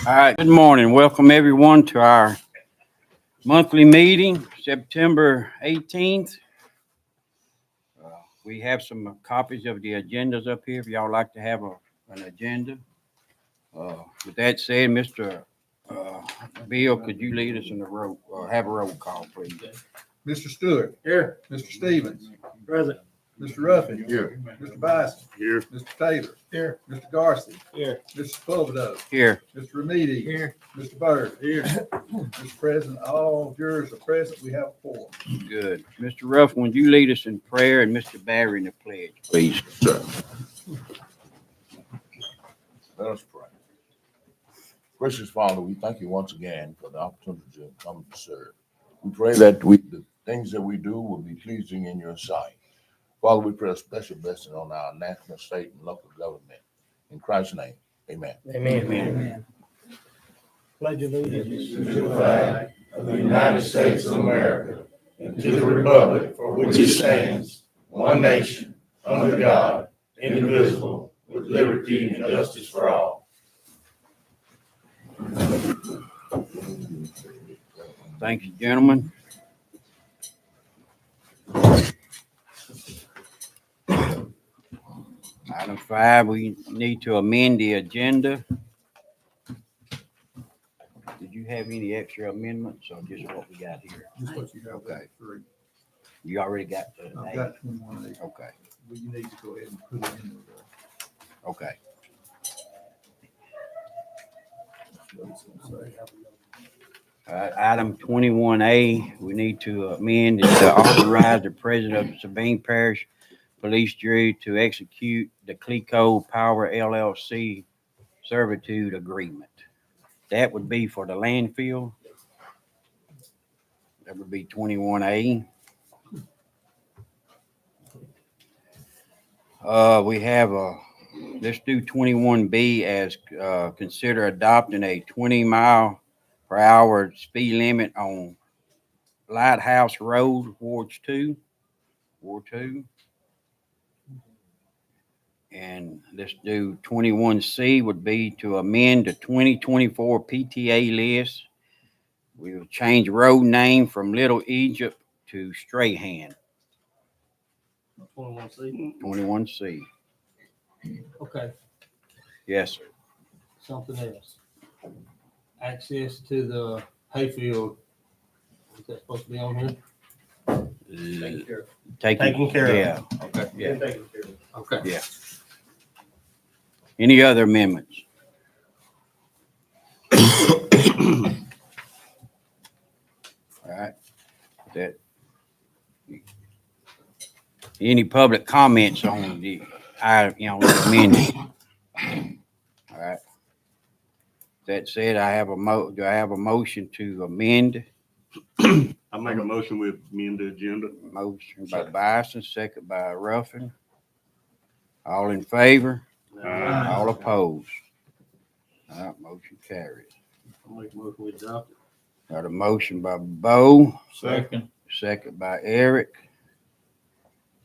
All right, good morning. Welcome everyone to our monthly meeting, September 18th. We have some copies of the agendas up here if y'all like to have an agenda. With that said, Mr. Bill, could you lead us in the roll, have a roll call, please? Mr. Stewart. Here. Mr. Stevens. Present. Mr. Ruffin. Here. Mr. Bison. Here. Mr. Taylor. Here. Mr. Garcia. Here. Mr. Spolvedove. Here. Mr. Remedy. Here. Mr. Byrd. Here. Mr. President, all jurors are present. We have 4. Good. Mr. Ruffin, would you lead us in prayer and Mr. Barry in the pledge, please? Sir. Let us pray. Gracious Father, we thank you once again for the opportunity to come to serve. We pray that the things that we do will be pleasing in your sight. Father, we pray a special blessing on our national, state, and local government. In Christ's name, amen. Amen. Amen. Pledge allegiance To the flag of the United States of America and to the republic for which it stands, one nation, under God, indivisible, with liberty and justice for all. Thank you, gentlemen. Item 5, we need to amend the agenda. Did you have any extra amendments or just what we got here? Just what you have. Okay. 3. You already got the I've name? got 21. Okay, Well, you need to go ahead and put it in okay. Item 21A, we need to amend is to authorize the president of Sabine Parish Police Jury to execute the Clico Power LLC servitude agreement. That would be for the landfill. That would be 21A. We have let's do 21B as consider adopting a 20-mile-per-hour speed limit on Lighthouse Road, Ward 2. And let's do 21C would be to amend the 2024 PTA list. We will change road name from Little Egypt to Strahan. 21C. 21C. Okay, Yes, sir. something else. Access to the hayfield. Is that supposed to be on here? Taken care of. Yeah. Okay. Yeah. Taken care of. Okay. Yeah. Any other amendments? All right. That. Any public comments on the amendment? All right. That said, do I have a motion to amend? I make a motion with amend the agenda. Motion by Bison, second by Ruffin. All in favor? All opposed? All right, motion carries. I'll make a motion we adopt it. Got a motion by Bo, Second. second by Eric.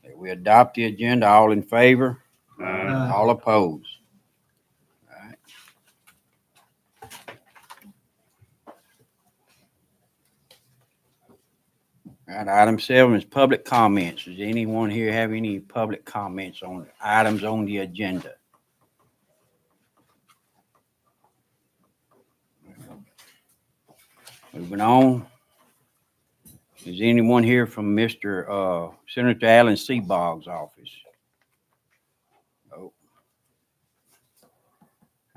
That we adopt the agenda. All in favor? All opposed? All right. All right, item 7 is public comments. Does anyone here have any public comments on items on the agenda? Moving on. Is anyone here from Mr. Senator Alan Seabog's office? No.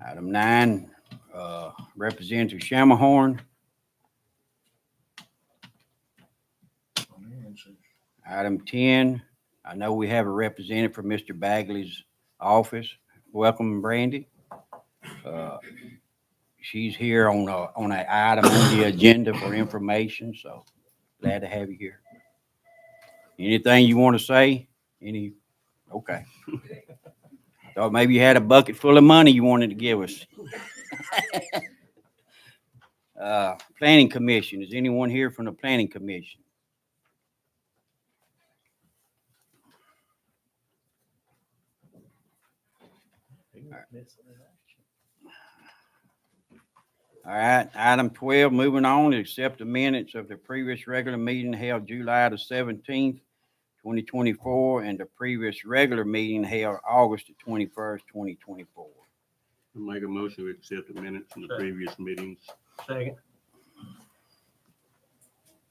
Item 9, Representative Shamahorn. Item 10, I know we have a representative from Mr. Bagley's office. Welcome, Brandy. She's here on an item on the agenda for information, so glad to have you here. Anything you want to say? Okay. Thought maybe you had a bucket full of money you wanted to give us. Planning Commission. Is anyone here from the Planning Commission? All right, item 12, moving on, to accept the minutes of the previous regular meeting held July the 17th, 2024, and the previous regular meeting held August the 21st, 2024. I make a motion to accept the minutes from the previous meetings. Second.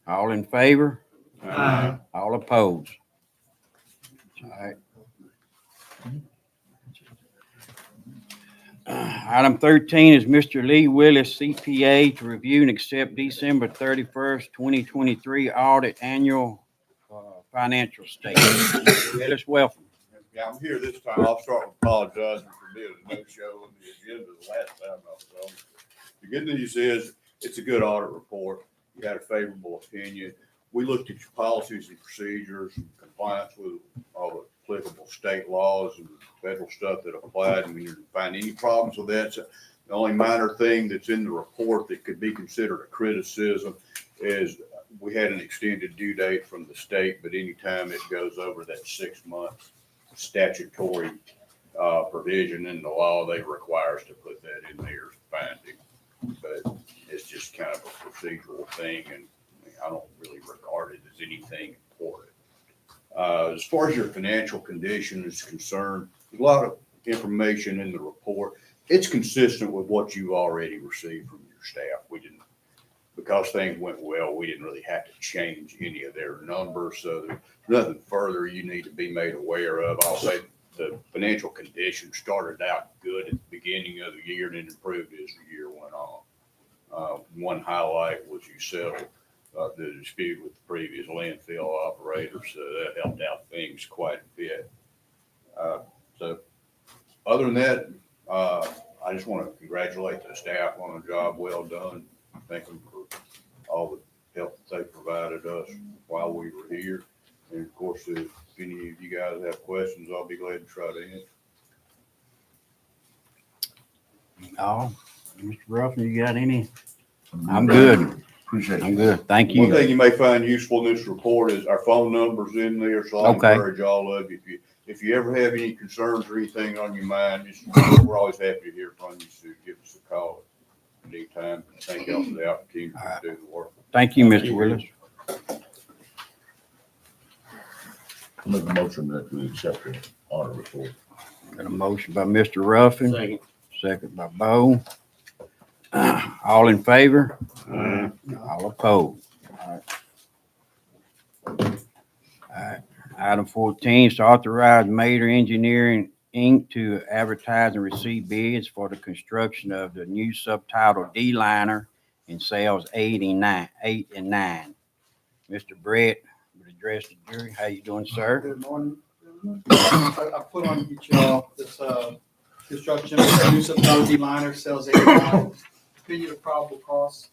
All in favor? Aye. All opposed? All right. Item 13 is Mr. Lee Willis, CPA, to review and accept December 31st, 2023 audit annual financial statement. Mr. Willis, welcome. Yeah, I'm here this time. I'll start with apologizing for being a no-show on the agenda the last time I was on. The good news is, it's a good audit report. You had a favorable opinion. We looked at your policies and procedures and compliance with all the applicable state laws and federal stuff that applied, and we didn't find any problems with that. So the only minor thing that's in the report that could be considered a criticism is we had an extended due date from the state, but anytime it goes over that 6 months statutory provision in the law, they require us to put that in there as finding. But it's just kind of a procedural thing, and I don't really regard it as anything important. As far as your financial condition is concerned, there's a lot of information in the report. It's consistent with what you already received from your staff. We didn't, because things went well, we didn't really have to change any of their numbers. So there's nothing further you need to be made aware of. I'll say the financial condition started out good at the beginning of the year and it improved as the year went on. One highlight was you settled the dispute with the previous landfill operator, so that helped out things quite a bit. So other than that, I just want to congratulate the staff on a job well done. Thank them for all the help that they provided us while we were here. And of course, if any of you guys have questions, I'll be glad to try to answer. Oh, Mr. Ruffin, you got any? I'm good. Appreciate I'm it. good. Thank One you. thing you may find useful in this report is our phone number's in there, so I Okay. encourage all of you, if you ever have any concerns or anything on your mind, we're always happy to hear from you, so give us a call at any time. Thank y'all for the opportunity to do the work. Thank you, Mr. Willis. Make a motion that we accept the audit report. Got a motion by Mr. Ruffin, Second. second by Bo. All in favor? Aye. All opposed? All right. Item 14 is to authorize Mater Engineering, Inc. to advertise and receive bids for the construction of the new subtitle D liner in cells 8 and 9. Mr. Brett would address the jury. How you doing, sir? Good morning. I put on each this construction of the new subtitle liner, cells 89, opinion of probable cost.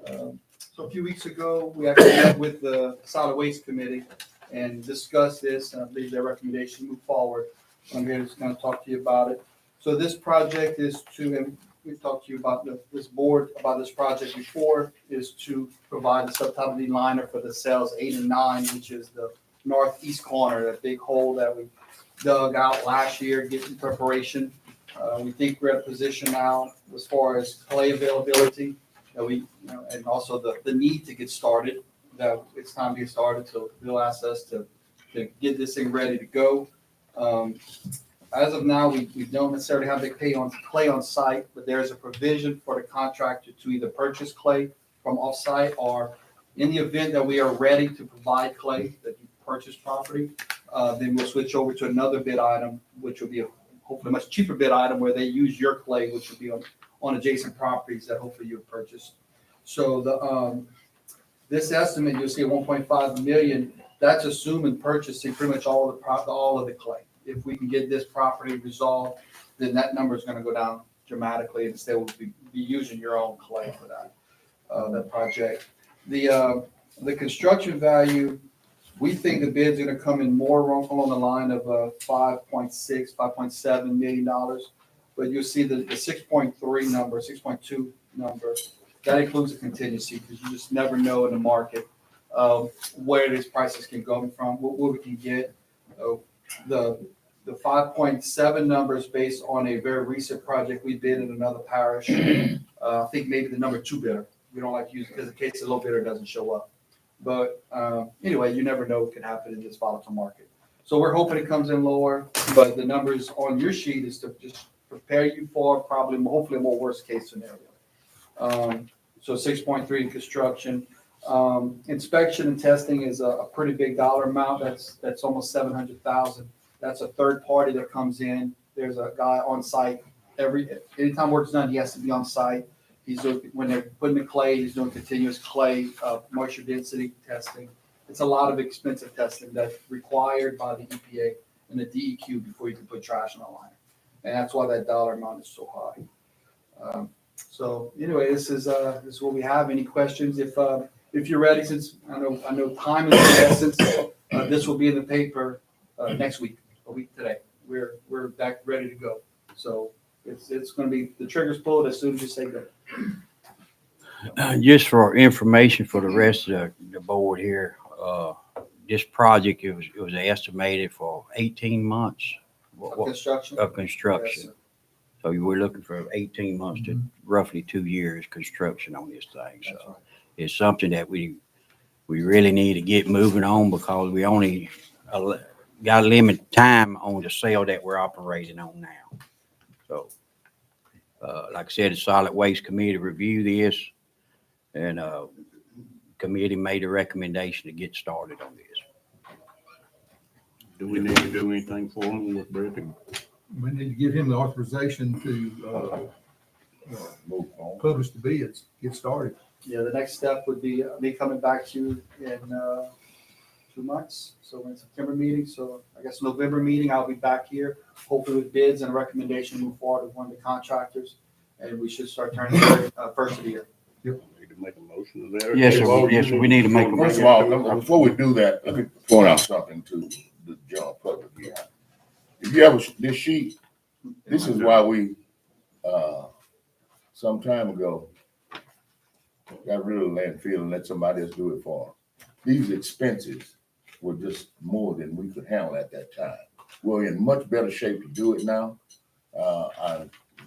So a few weeks ago, we actually met with the Solid Waste Committee and discussed this, and I believe their recommendation move forward. I'm here just going to talk to you about it. So this project is to, and we've talked to you about this board about this project before, is to provide the subtitle liner for the cells 8 and 9, which is the northeast corner, that big hole that we dug out last year, getting preparation. We think we're at a position now as far as clay availability that we, and also the need to get started, that it's time to get started. So they'll ask us to get this thing ready to go. As of now, we don't necessarily have the clay on site, but there's a provision for the contractor to either purchase clay from off-site, or in the event that we are ready to provide clay, that you purchase property, then we'll switch over to another bid item, which will be hopefully a much cheaper bid item where they use your clay, which will be on adjacent properties that hopefully you've purchased. So this estimate, you'll see 1.5 million, that's assuming purchasing pretty much all of the clay. If we can get this property resolved, then that number is going to go down dramatically, and instead we'll be using your own clay for that project. The construction value, we think the bid's going to come in more along the line of $5.7 million. But you'll see the 6.3 number, 6.2 number, that includes a contingency, because you just never know in the market where these prices can go from, what we can get. The 5.7 number is based on a very recent project we did in another parish. I think maybe the number 2 bidder. We don't like to use it because in case the low bidder doesn't show up. But anyway, you never know what could happen in this volatile market. So we're hoping it comes in lower, but the numbers on your sheet is to just prepare you for probably, hopefully, a more worst case scenario. So 6.3 in construction. Inspection and testing is a pretty big dollar amount. That's almost 700,000. That's a third party that comes in. There's a guy on site. Anytime work's done, he has to be on site. When they're putting the clay, he's doing continuous clay, moisture density testing. It's a lot of expensive testing that's required by the EPA and the DEQ before you can put trash on a liner. And that's why that dollar amount is so high. So anyway, this is what we have. Any questions? If you're ready, since I know time is of the essence, this will be in the paper next week, a week today. We're back ready to go. So it's going to be, the trigger's pulled as soon as you say go. Just for information for the rest of the board here, this project, it was estimated for 18 months Construction. of Yes, construction. sir. So you were looking for 18 months to roughly 2 years construction on this thing. That's So right. it's something that we really need to get moving on because we only got limited time on the cell that we're operating on now. So, like I said, the Solid Waste Committee reviewed this, and committee made a recommendation to get started on this. Do we need to do anything for them with Brett? We need to give him the authorization to Move on. publish the bids, get started. Yeah, the next step would be me coming back to you in 2 months. So in September meeting, so I guess November meeting, I'll be back here, hopefully with bids and a recommendation to move forward with one of the contractors. And we should start turning first of the year. Need to make a motion to that? Yes, sir. Yes, sir. We need to make a First of all, before we do that, let me point out something to the general public here. If you have this sheet, this is why we, some time ago, got rid of the landfill and let somebody else do it for them. These expenses were just more than we could handle at that time. We're in much better shape to do it now.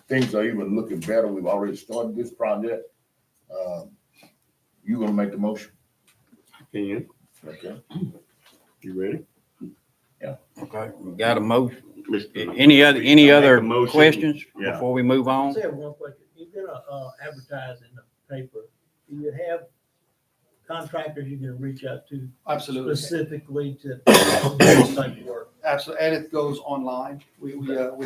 Things are even looking better. We've already started this project. You gonna make the motion? Can you? Okay. You ready? Okay, we got a motion. Mr. Any other Make a motion. questions Yeah. before we move on? Say one question. You're gonna advertise in the paper. Do you have contractors you're gonna reach out to Absolutely. specifically to do this type of work? Absolutely, and it goes online. We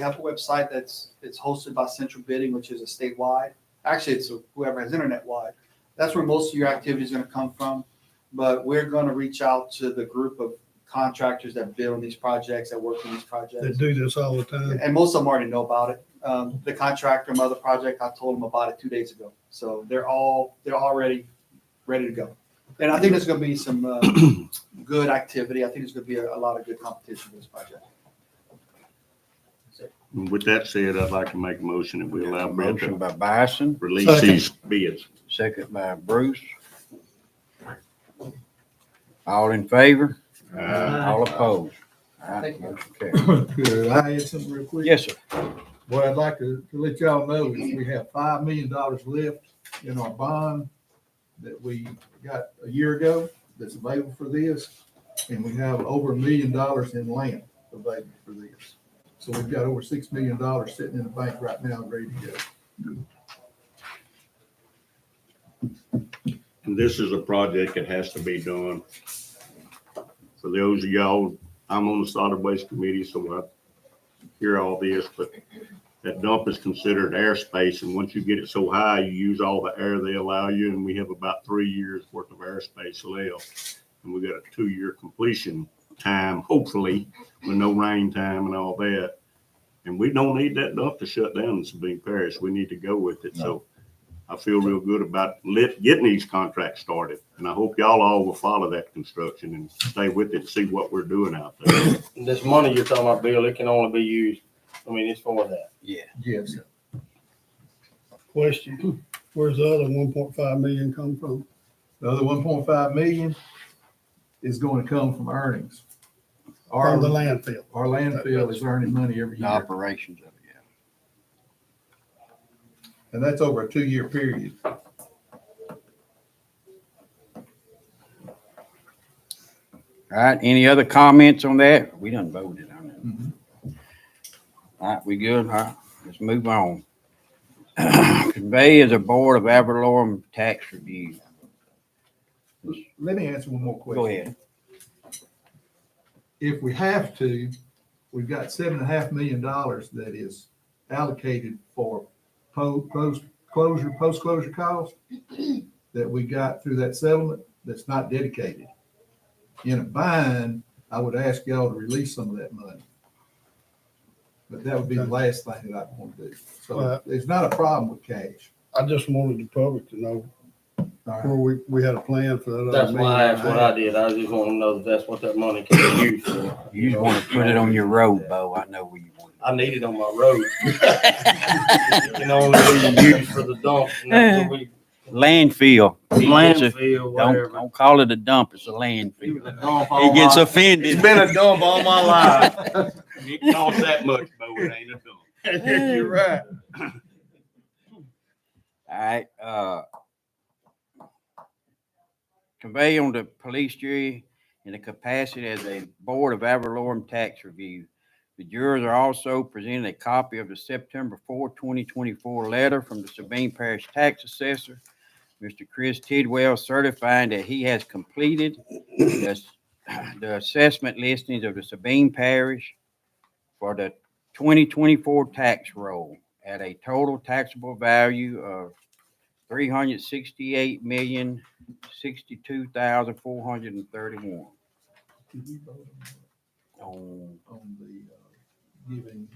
have a website it's hosted by Central Bidding, which is a statewide. Actually, it's whoever has internet wide. That's where most of your activity is going to come from. But we're going to reach out to the group of contractors that bid on these projects, that work on these projects. They do this all the time. And most of them already know about it. The contractor, my other project, I told them about it 2 days ago. So they're already ready to go. And I think there's going to be some good activity. I think there's going to be a lot of good competition for this project. With that said, I'd like to make a motion that we allow Brett Motion to by Bison, release Second. these bids. second by Bruce. All in favor? All opposed? All right, Thank you. motion carried. Could I add something real quick? Yes, sir. What I'd like to let y'all know is we have $5 million left in our bond that we got a year ago that's available for this. And we have over $1 million in land available for this. So we've got over $6 million sitting in the bank right now, ready to go. And this is a project that has to be done. For those of y'all, I'm on the solid waste committee, so I hear all this, but that dump is considered airspace, and once you get it so high, you use all the air they allow you, and we have about 3 years worth of airspace left. And we got a 2-year completion time, hopefully, with no rain time and all that. And we don't need that dump to shut down in Sabine Parish. We need to go with it. So I feel real good about getting these contracts started. And I hope y'all all will follow that construction and stay with it and see what we're doing out there. This money you're talking about, Bill, it can only be used, it's for that. Yeah. Yes. Question, where's the other 1.5 million come from? The other 1.5 million is going to come from earnings. From the Our landfill. landfill is earning money every The year. operations of it, And that's over a 2-year period. All right, any other comments on that? We done voted on it. Mhm. All right, we good? All right, let's move on. Convey is a Board of Ad valorem tax review. Let me answer one more question. Go ahead. If we have to, we've got $7.5 million that is allocated for post-closure costs that we got through that settlement that's not dedicated. In a bind, I would ask y'all to release some of that money. But that would be the last thing that I'd want to do. So it's not a problem with cash. I just wanted the public to know All right. where we had a plan for that. That's why I asked what I did. I just want to know that that's what that money can be used for. You just want to put it on your road, Bo. I know where you want I need it on my road. It can only be used for the dump. And that's what we, it. Landfill. landfill, whatever. Don't call it a dump. It's a landfill. The dump all He gets my- offended. It's been a dump all my life. It costs that much, Bo, it ain't a dump. You're right. All right, convey on the police jury in the capacity as a Board of Ad valorem tax review. The jurors are also presented a copy of the September 4, 2024 letter from the Sabine Parish Tax Assessor, Mr. Chris Tidwell, certifying that he has completed the assessment listings of the Sabine Parish for the 2024 tax roll at a total taxable value of $368,062,431. Did we vote On, on the giving?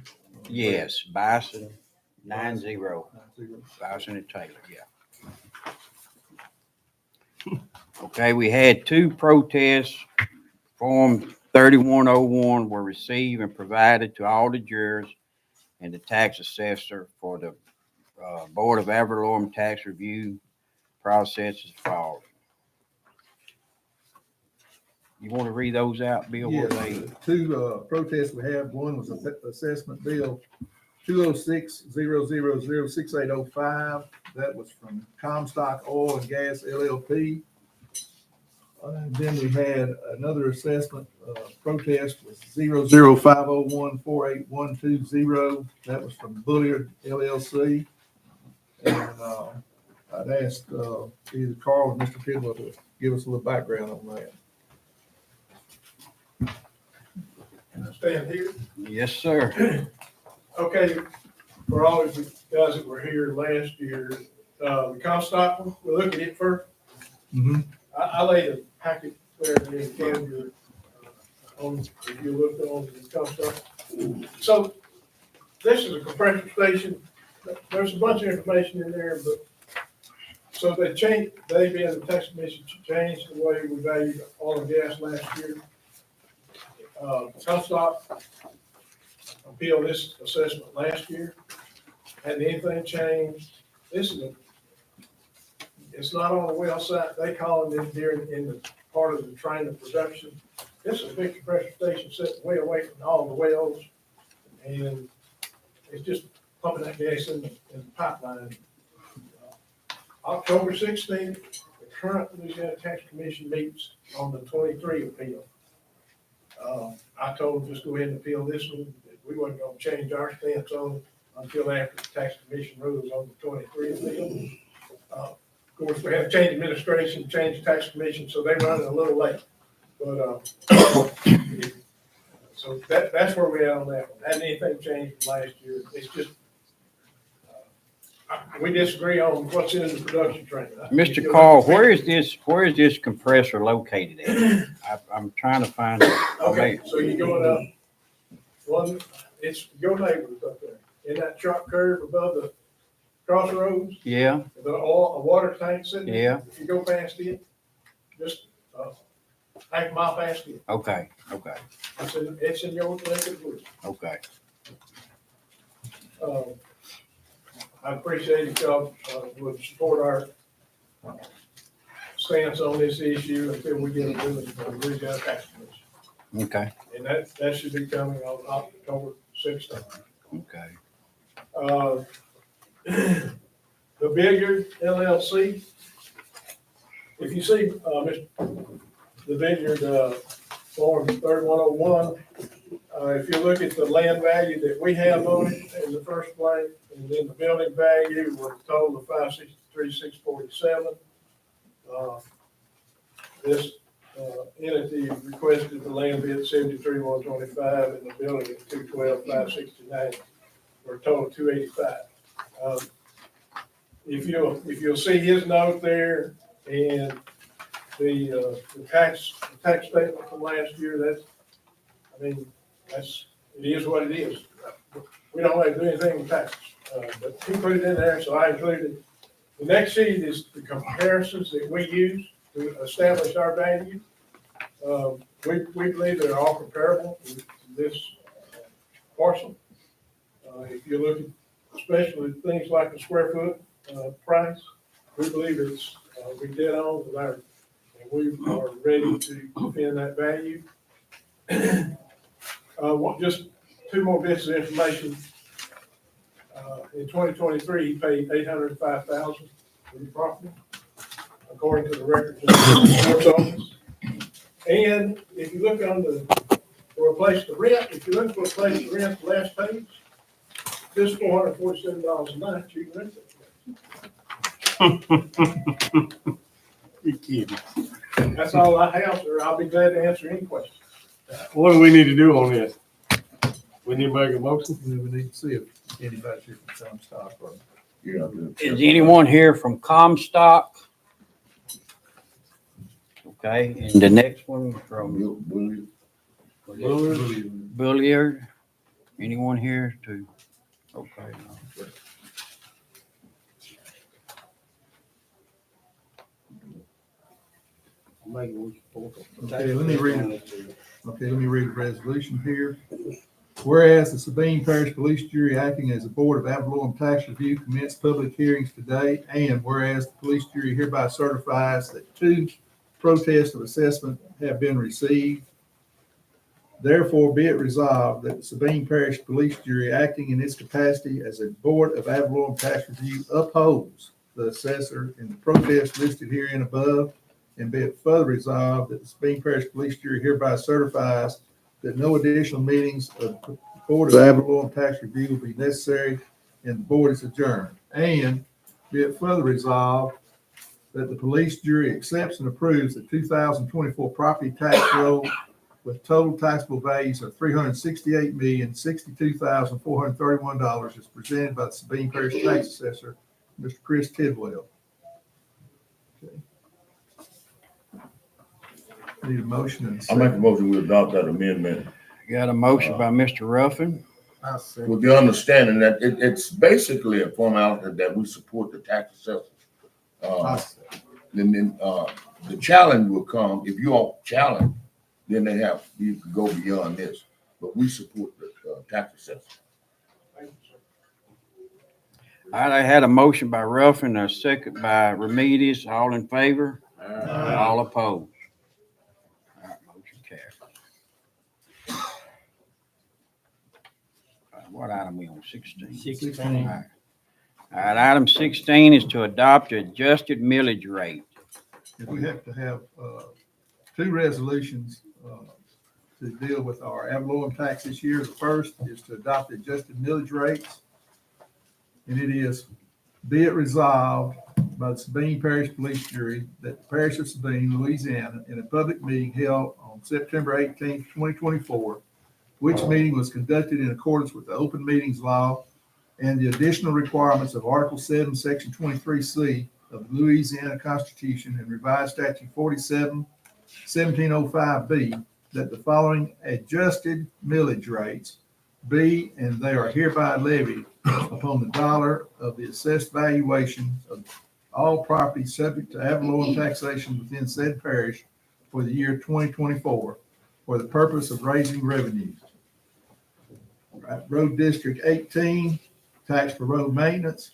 yes, Bison, 9-0, 9-0. Bison and Taylor, yeah. Okay, we had 2 protests. Form 3101 were received and provided to all the jurors and the tax assessor for the Board of Ad valorem tax review process as follows. You want to read those out, Bill? Yes, What are they? the 2 protests we have, one was assessment bill 206-000-6805. That was from Comstock Oil and Gas LLP. And then we had another assessment protest was 00501-48120. That was from Bulliard LLC. And I'd asked either Carl or Mr. Tidwell to give us a little background on that. Can I stand here? Yes, sir. Okay, for all of you guys that were here last year, the Comstock one, we'll look at it first. Mhm. I laid a packet there in front of your, on, if you looked on the Comstock. So this is a compressor station. There's a bunch of information in there, but so they being the tax commission changed the way we valued oil and gas last year. Comstock appealed this assessment last year. Hadn't anything changed. It's not on the well site. They call it in here in the part of the train of production. This is a big compressor station sitting way away from all the wells. And it's just pumping that gas in the pipeline. October 16th, the current Louisiana Tax Commission meets on the 23 appeal. I told them just go ahead and appeal this one. We wasn't gonna change our stance on it until after the tax commission rules on the 23 appeal. Of course, we had to change administration, change the tax commission, so they run it a little late. But, so that's where we are on that one. Hadn't anything changed from last year. It's just, we disagree on what's in the production train. Mr. Carl, where is this compressor located at? I'm trying to find it. Okay, so you're going up, it's your neighbors up there, in that truck curve above the crossroads, Yeah, a water tank sitting there. yeah, If you go past it, just, half a mile past it, okay, it's in your neck of the woods. okay. I appreciate if y'all, would support our stance on this issue until we get a ruling from the Louisiana Tax Commission. Okay, And that should be coming on October 16th. okay. the Vineyard LLC. If you see, the Vineyard, form 3101, if you look at the land value that we have on it in the first place, and then the building value was a total of 563,647. This entity requested the land be at 73,125 and the building at 212,569 for a total of 285. If you'll see his note there and the tax statement from last year, it is what it is. We don't have to do anything with taxes, but he put it in there, so I included it. The next sheet is the comparisons that we use to establish our value. We believe they're all comparable to this parcel. If you look at especially things like the square foot price, we believe we dead on with our, and we are ready to defend that value. Just two more bits of information. In 2023, he paid $805,000 for the property, according to the records of the court's office. And if you look for a place to rent, the last page, just $447 a night, you can rent it. You kidding? That's all I have, sir. I'll be glad to answer any questions. What do we need to do on this? We need to make a motion? We need to see if anybody's here from Comstock or. Yeah. Is anyone here from Comstock? Okay, and the next one from Bulliard? Anyone here to, okay. No. Okay, let me read the resolution here. Whereas the Sabine Parish Police Jury acting as a board of ad valorem tax review commenced public hearings today, and whereas the police jury hereby certifies that 2 protests of assessment have been received, therefore be it resolved that the Sabine Parish Police Jury acting in its capacity as a board of ad valorem tax review upholds the assessor in the protest listed herein above, and be it further resolved that the Sabine Parish Police Jury hereby certifies that no additional meetings of the Board of Ad valorem tax review will be necessary, and the board is adjourned. And be it further resolved that the police jury accepts and approves the 2024 property tax roll with total taxable values of $368,062,431 as presented by the Sabine Parish Tax Assessor, Mr. Chris Tidwell. Okay. Need a motion and a I make a second. motion we adopt that amendment Got a motion by Mr. Ruffin. with the understanding that it's basically a formality that we support the tax assessors. Then the challenge will come, if you all challenge, then you can go beyond this, but we support the tax assessors. All right, I had a motion by Ruffin, a second by Remedies. All in favor? All opposed? All right, motion carries. What item we on, 16? 16. All right, item 16 is to adopt adjusted millage rate. We have to have 2 resolutions to deal with our ad valorem tax this year. The first is to adopt adjusted millage rates. And it is, be it resolved by the Sabine Parish Police Jury that the Parish of Sabine, Louisiana, in a public meeting held on September 18th, 2024, which meeting was conducted in accordance with the open meetings law and the additional requirements of Article 7, Section 23C of the Louisiana Constitution and revised statute 47, 1705B, that the following adjusted millage rates be, and they are hereby levied upon the dollar of the assessed valuation of all property subject to ad valorem taxation within said parish for the year 2024 for the purpose of raising revenues. Right. Road District 18, tax for road maintenance,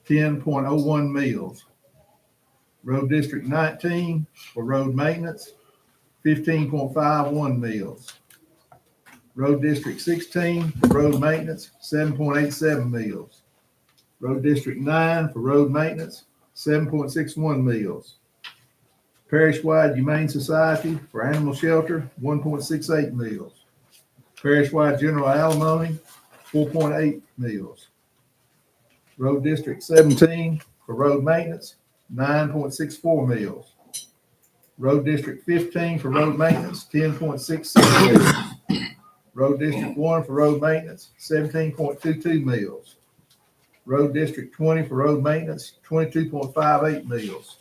10.01 mills. Road District 19 for road maintenance, 15.51 mills. Road District 16 for road maintenance, 7.87 mills. Road District 9 for road maintenance, 7.61 mils. Parish-wide Humane Society for animal shelter, 1.68 mils. Parish-wide general alimony, 4.8 mils. Road District 17 for road maintenance, 9.64 mils. Road District 15 for road maintenance, 10.66 mils. Road District 1 for road maintenance, 17.22 mils. Road District 20 for road maintenance, 22.58 mils.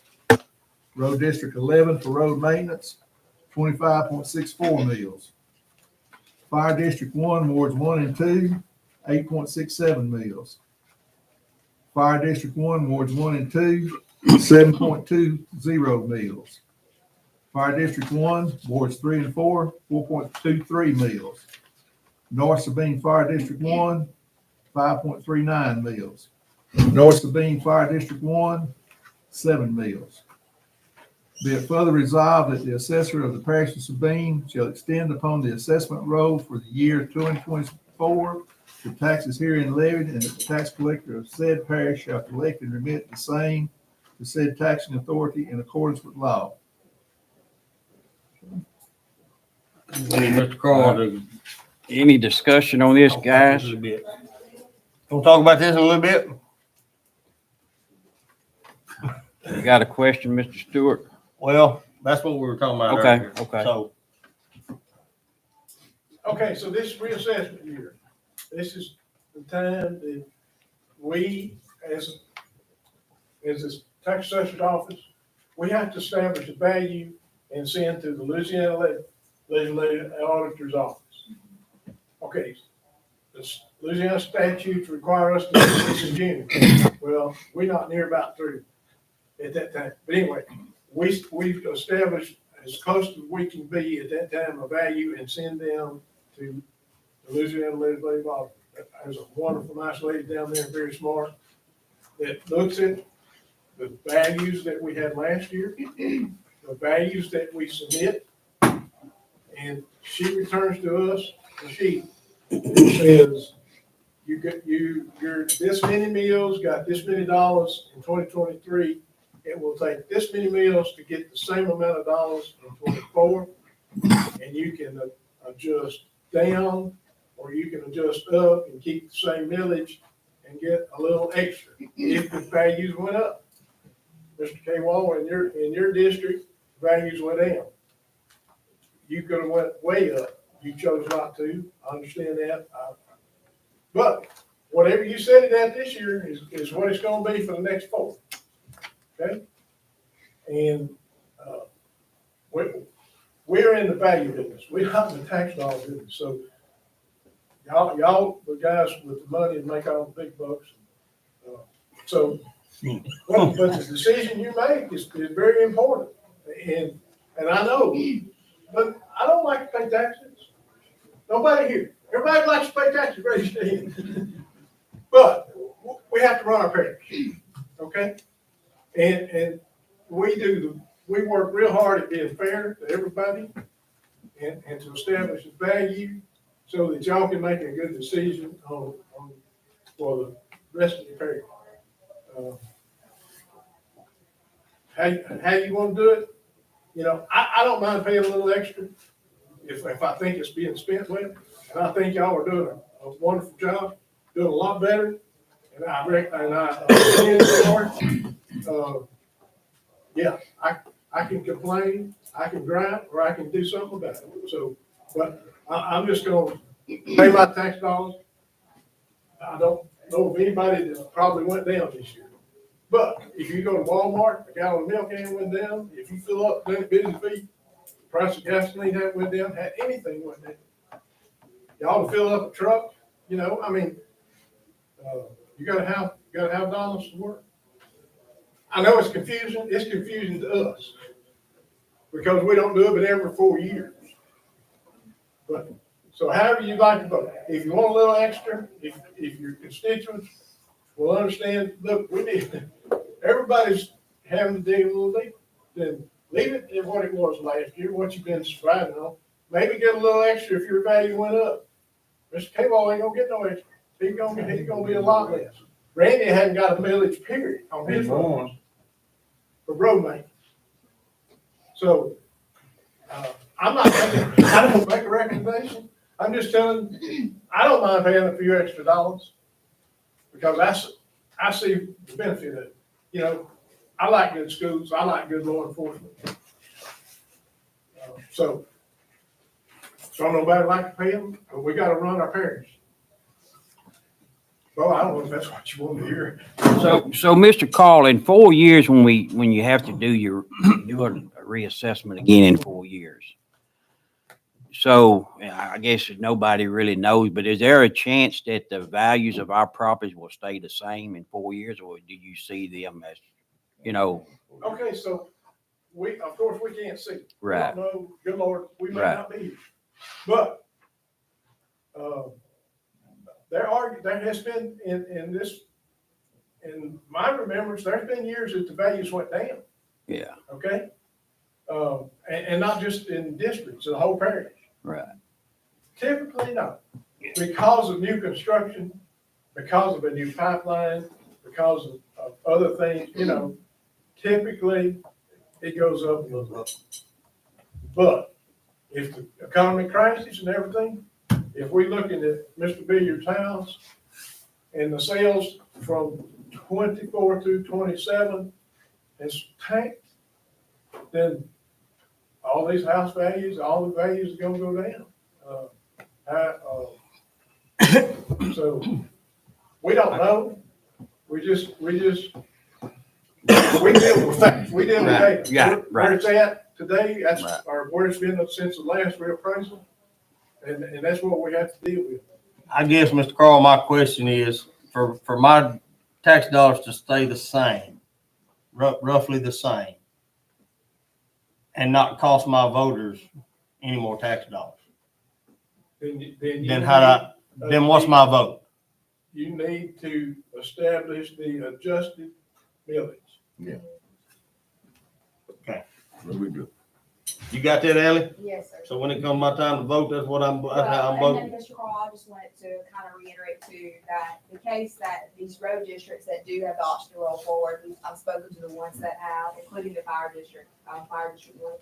Road District 11 for road maintenance, 25.64 mils. Fire District 1, Wards 1 and 2, 8.67 mils. Fire District 1, Wards 1 and 2, 7.20 mils. Fire District 1, Wards 3 and 4, 4.23 mils. North Sabine Fire District 1, 5.39 mils. North Sabine Fire District 1, 7 mils. Be it further resolved that the assessor of the parish of Sabine shall extend upon the assessment roll for the year 2024 the taxes herein levied, and that the tax collector of said parish shall collect and remit the same to said taxing authority in accordance with law. Mr. Carter. Any discussion on this, guys? Want to talk about this a little bit? You got a question, Mr. Stewart? Well, that's what we were talking about Okay, earlier. okay. So, Okay, so this reassessment year, this is the time that we, as this tax assessor's office, we have to establish a value and send to the Louisiana Legislative Auditor's Office. Okay, the Louisiana statutes require us to do this in June. Well, we're not near about through at that time. But anyway, we've established as close as we can be at that time a value and send them to the Louisiana Legislative Office. There's a wonderful, nice lady down there, very smart, that looks at the values that we had last year, the values that we submit, and she returns to us a sheet that says, you're this many meals, got this many dollars in 2023. It will take this many meals to get the same amount of dollars in 24, and you can adjust down or you can adjust up and keep the same millage and get a little extra if the values went up. Mr. K. Wall, in your district, values went down. You could have went way up. You chose not to. I understand that. But whatever you set it at this year is what it's going to be for the next 4. Okay? And we're in the value business. We're not in the tax dollar business. So y'all, the guys with the money, make all the big bucks. But the decision you make is very important. And I know, but I don't like to pay taxes. Nobody here. Everybody likes to pay taxes, raise your hand. But we have to run our parish, okay? And we work real hard at being fair to everybody and to establish a value so that y'all can make a good decision on for the rest of the parish. How you want to do it? You know, I don't mind paying a little extra if I think it's being spent well. And I think y'all are doing a wonderful job, doing a lot better. And I understand the part. Yeah, I can complain, I can gripe, or I can do something about it. So, but I'm just going to pay my tax dollars. I don't know of anybody that probably went down this year. But if you go to Walmart, a gallon of milk ain't went down. If you fill up Planet Business Fee, the price of gasoline hasn't went down. Had anything went down. Y'all to fill up a truck, you know, I mean, you gotta have dollars to work. I know it's confusing. It's confusing to us because we don't do it but every 4 years. But so however you like to vote, if you want a little extra, if your constituents will understand, look, we need everybody's having to dig a little deep. Then leave it at what it was last year, what you've been surviving on. Maybe get a little extra if your value went up. Mr. K-Ball ain't gonna get no extra. He's gonna be a lot less. Randy hadn't got a millage period on his road for road maintenance. So, I'm not making, I don't make a recommendation. I'm just telling, I don't mind paying a few extra dollars because I see the benefit of it. You know, I like good schools. I like good law enforcement. So nobody like to pay them, but we gotta run our parish. Well, I don't know if that's what you want to hear. So Mr. Carl, in 4 years, when you have to do a reassessment again in 4 years. So I guess nobody really knows, but is there a chance that the values of our properties will stay the same in 4 years, or do you see them as, you know? Okay, so of course, we can't see. Right. We don't know, good Lord, we may Right. not be here. But, there has been in my remembrance, there's been years that the values went down, Yeah, okay? And not just in districts, the whole parish. right. Typically, no. Because of new construction, because of a new pipeline, because of other things, you know, typically it goes up a little bit. But if the economy crashes and everything, if we looking at Mr. Billiard's house and the sales from 24 through 27 is tanked, then all these house values, all the values are gonna go down. So we don't know. We deal with facts. We deal with Right. data. Yeah, Where right. it's at today, that's, Right. or where it's been since the last reappraisal. And that's what we have to deal with. I guess, Mr. Carl, my question is, for my tax dollars to stay the same, roughly the same, and not cost my voters any more tax dollars, then what's my vote? You need to establish the adjusted millage. What we do? You got that, Ellie? Yes, sir. So when it comes my time to vote, that's how I'm Well, and voting? then, Mr. Carl, I just wanted to kind of reiterate too, that the case that these road districts that do have the option to roll forward, I've spoken to the ones that have, including the fire district one, I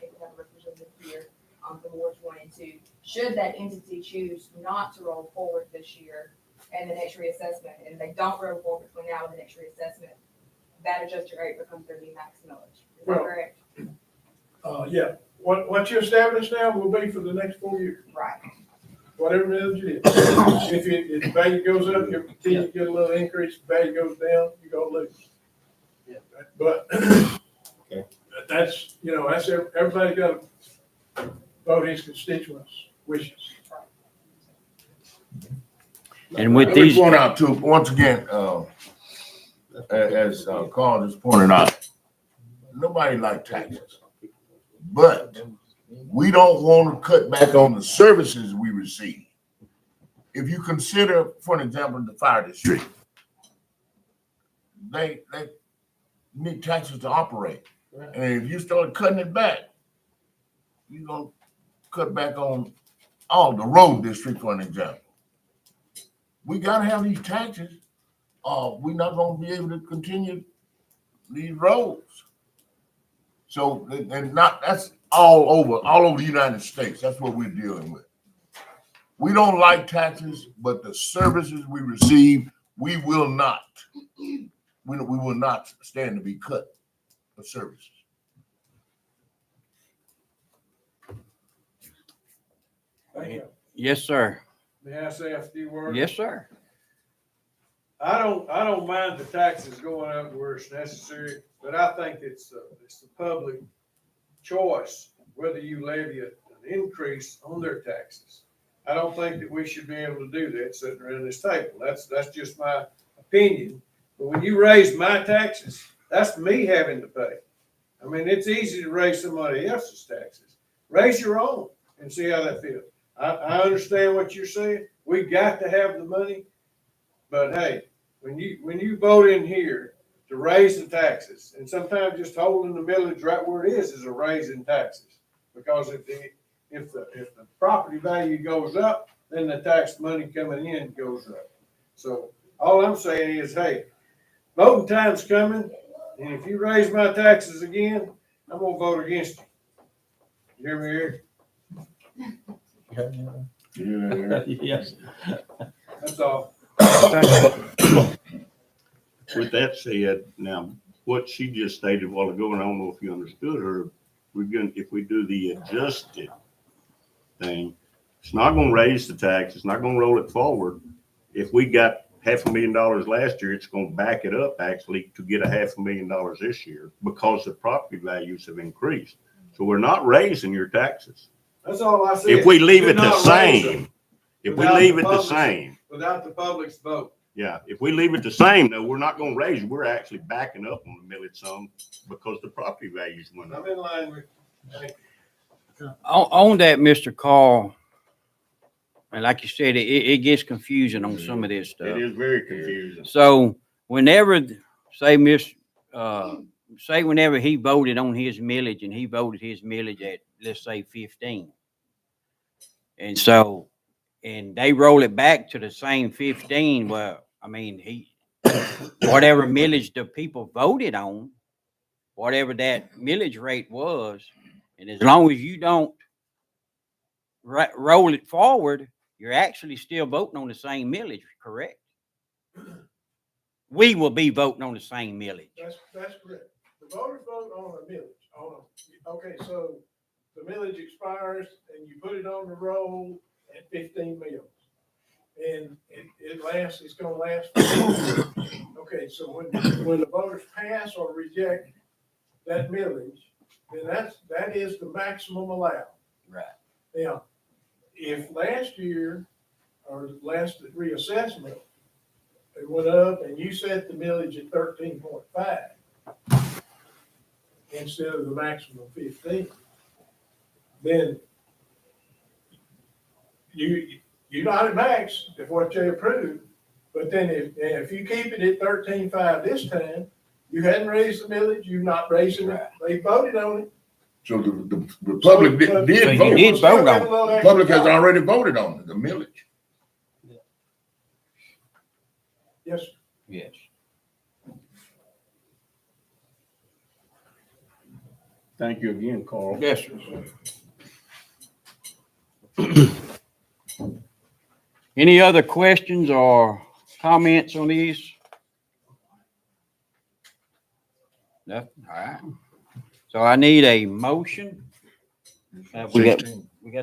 think we have a representative here, from wards 1 and 2. Should that entity choose not to roll forward this year and the next reassessment, and they don't roll forward between now and the next reassessment, that adjusted rate becomes their new max millage. Is that Well, correct? Yeah, what you establish now will be for the next 4 years, Right. whatever millage it is. If the value goes up, you'll continue to get a little increase. If the value goes down, you're gonna lose. Yeah. But that's, that's everybody got to vote his constituents' wishes. And with Let me these, point out too, once again, as Carl just pointed out, nobody likes taxes. But we don't want to cut back on the services we receive. If you consider, for an example, the fire district, they need taxes to operate. And if you start cutting it back, you're gonna cut back on all the road district, for an example. We gotta have these taxes, we're not gonna be able to continue these roads. So, that's all over the United States. That's what we're dealing with. We don't like taxes, but the services we receive, we will not stand to be cut for services. Thank you. yes, sir. May I say a few words? Yes, sir. I don't mind the taxes going up where it's necessary, but I think it's the public choice whether you levy an increase on their taxes. I don't think that we should be able to do that sitting around this table. That's just my opinion. But when you raise my taxes, that's me having to pay. I mean, it's easy to raise somebody else's taxes. Raise your own and see how that feels. I understand what you're saying. We got to have the money. But hey, when you vote in here to raise the taxes, and sometimes just holding the millage right where it is a raise in taxes. Because if the property value goes up, then the tax money coming in goes up. So all I'm saying is, hey, voting time's coming, and if you raise my taxes again, I'm gonna vote against you. You hear me, Eric? Yeah. Yes. That's all. With that said, now, what she just stated a while ago, and I don't know if you understood her, if we do the adjusted thing, it's not gonna raise the tax, it's not gonna roll it forward. If we got $500,000 last year, it's gonna back it up actually to get $500,000 this year because the property values have increased. So we're not raising your taxes. That's all I said. If we leave Should it the not raise them same, if we without leave the it the public's- same, Without the public's vote. yeah, if we leave it the same, though, we're not gonna raise it. We're actually backing up on the millage some because the property values went up. I'm in line with, thank you. On that, Mr. Carl, and like you said, it gets confusing on some of this stuff. It is very confusing. So whenever, say whenever he voted on his millage and he voted his millage at, let's say 15. And so, and they roll it back to the same 15, well, I mean, whatever millage the people voted on, whatever that millage rate was, and as long as you don't roll it forward, you're actually still voting on the same millage, correct? We will be voting on the same millage. That's correct. The voters vote on a millage, okay, so the millage expires and you put it on the roll at 15 mils. And it lasts, it's gonna last. Okay, so when the voters pass or reject that millage, then that is the maximum allowed. Right. Now, if last year or last reassessment, it went up and you set the millage at 13.5 instead of the maximum 15, then you're not at max if what they approved. But then if you keep it at 13.5 this time, you hadn't raised the millage, you're not raising it, they voted on it. So the public did So you vote. did vote on it. The public has already voted on it, the millage. Yes, sir. Yes. Thank you again, Carl. Yes, sir. Any other questions or comments on these? No, all right. So I need a motion. We got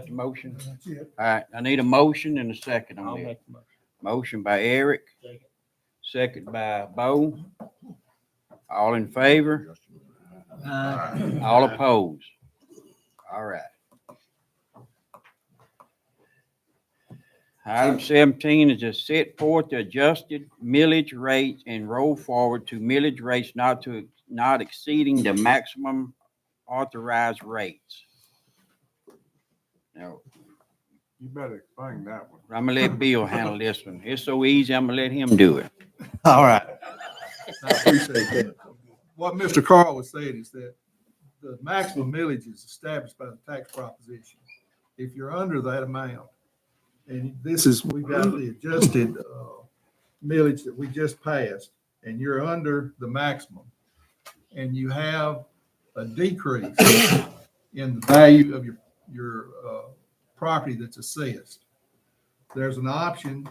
the motion. All right, I need a motion and a second on that. Motion by Eric, second by Bo. All in favor? All opposed? All right. Item 17 is to set forth the adjusted millage rates and roll forward to millage rates not exceeding the maximum authorized rates. Now, You better explain that one. I'm gonna let Bill handle this one. It's so easy, I'm gonna let him do it. All right. I appreciate that. What Mr. Carl was saying is that the maximum millage is established by the tax proposition. If you're under that amount, and we've got the adjusted millage that we just passed, and you're under the maximum, and you have a decrease in the value of your property that's assessed, there's an option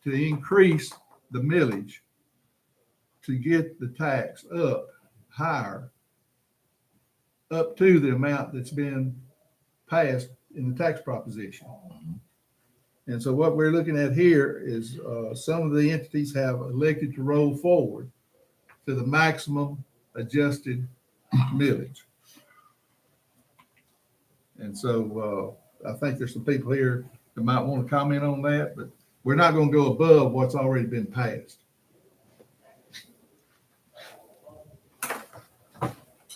to increase the millage to get the tax up higher, up to the amount that's been passed in the tax proposition. And so what we're looking at here is some of the entities have elected to roll forward to the maximum adjusted millage. And so I think there's some people here that might want to comment on that, but we're not going to go above what's already been passed.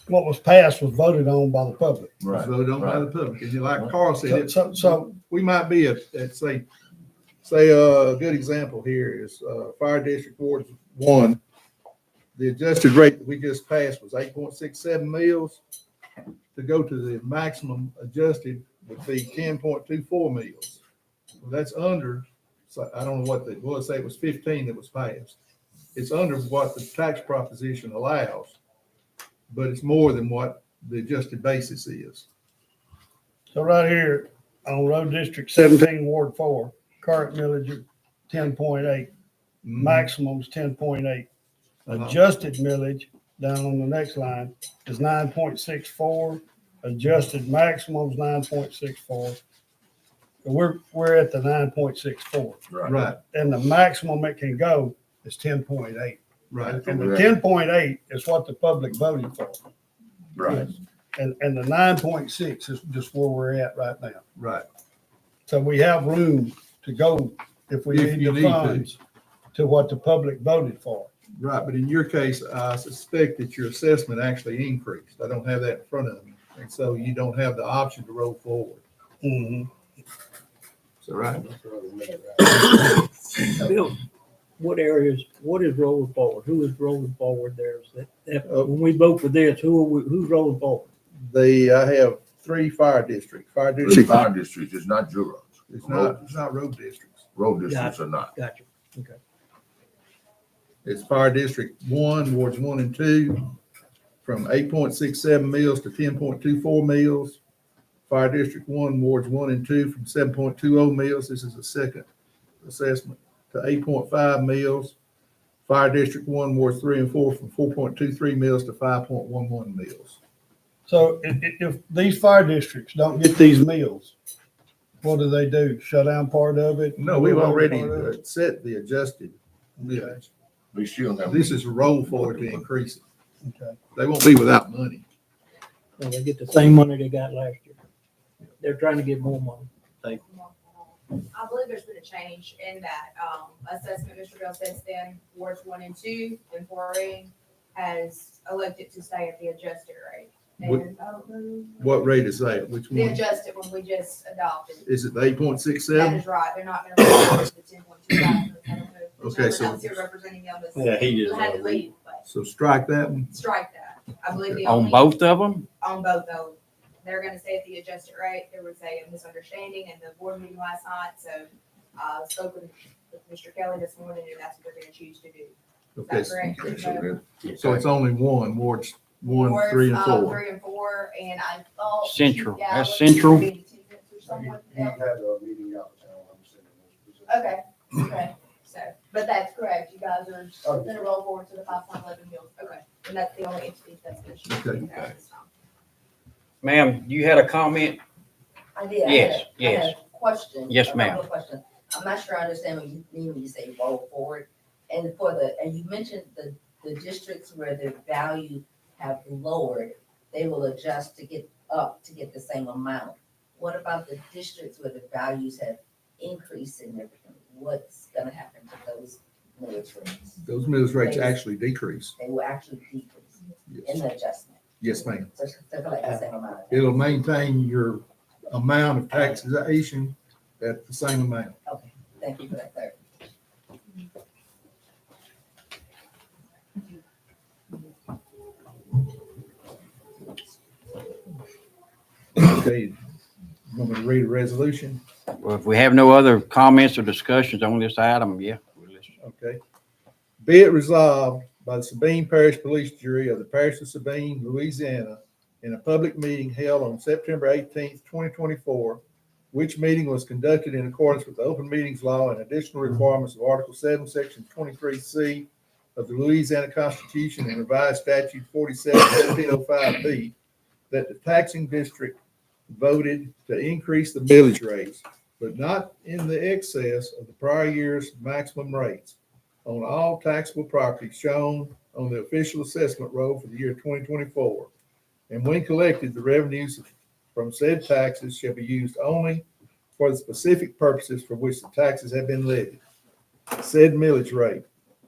What was passed was voted on by the public. Right. Voted on by the public. And like Carl said, So we might be at say a good example here is Fire District Ward 1. The adjusted rate that we just passed was 8.67 mils. To go to the maximum adjusted would be 10.24 mils. Well, that's under, so I don't know what it was, say it was 15 that was passed. it's under what the tax proposition allows, but it's more than what the adjusted basis is. So right here on Road District 17, Ward 4, current millage of 10.8, maximum's 10.8. Uh-huh. Adjusted millage down on the next line is 9.64. Adjusted maximum's 9.64. We're at the 9.64. Right, And the maximum it can go is 10.8. right. And the 10.8 is what the public voted for. Right. And the 9.6 is just where we're at right now. Right. So we have room to go if we If need you the need to. funds to what the public voted for. Right, but in your case, I suspect that your assessment actually increased. I don't have that in front of me. And so you don't have the option to roll forward. Mhm. Is that right? Bill, what is rolling forward? Who is rolling forward there? When we vote for this, who's rolling forward? I have 3 fire districts. Fire It's district, fire districts, it's not jurors. it's not road districts. Road districts are not. Gotcha. Okay. It's Fire District 1, Wards 1 and 2, from 8.67 mils to 10.24 mils. Fire District 1, Wards 1 and 2, from 7.20 mils, this is a second assessment, to 8.5 mils. Fire District 1, Wards 3 and 4, from 4.23 mils to 5.11 mils. So if these fire districts don't get these mills, what do? Shut down part of it? No, we've already Part of it? set the adjusted millage. We still have. This is a roll forward to increase it. Okay. They won't be without money. Well, they get the same money they got last year. They're trying to get more money. I believe there's been a change in that, assessment, Mr. Bell, since then, wards 1 and 2 and 4A has elected to stay at the adjusted rate. And, What rate is that? Which the one? adjusted one we just adopted. Is it the That 8.67? is right, they're not gonna raise the 10.25. Okay, so- I'm still representing them as. Yeah, he who had to leave, but So strike that one. strike that. I believe the On only. both of them? On both of them. They're gonna stay at the adjusted rate. There was a misunderstanding in the board meeting last night, so, spoke with Mr. Kelly this morning, and that's what they're gonna choose to do. Okay, Is that correct? Okay, so then, so it's only one, Wards 1, Wards, 3, and 4. 3 and 4, and I thought. Central. Chief That's Gallup Central. would be attendance or someone else. a meeting out of town, I'm sitting Okay, okay, so, but that's correct, you guys are gonna roll forward to the 5.11 mills, okay, and that's the only entity that's gonna choose. Okay. at this time. Ma'am, you had a comment? I did. Yes, I had yes. a question. Yes, a ma'am. couple of questions. I'm not sure I understand what you mean when you say roll forward. And and you mentioned the districts where the value have lowered, they will adjust to get up to get the same amount. What about the districts where the values have increased significantly? What's gonna happen to those millage rates? Those millage rates actually decrease. They will actually decrease in Yes, the adjustment. yes, ma'am. So they collect the same amount. It'll maintain your amount of taxation at the same amount. Thank you for that clarity. Okay, you want me to read a resolution? Well, if we have no other comments or discussions on this item, yeah. we'll listen. Okay. Be it resolved by the Sabine Parish Police Jury of the Parish of Sabine, Louisiana, in a public meeting held on September 18th, 2024, which meeting was conducted in accordance with the Open Meetings Law and additional requirements of Article 7, Section 23C of the Louisiana Constitution and revised statute 47-1705B, that the taxing district voted to increase the millage rates, but not in the excess of the prior year's maximum rates on all taxable property shown on the official assessment roll for the year 2024. And when collected, the revenues from said taxes shall be used only for the specific purposes for which the taxes have been levied. Said millage rate,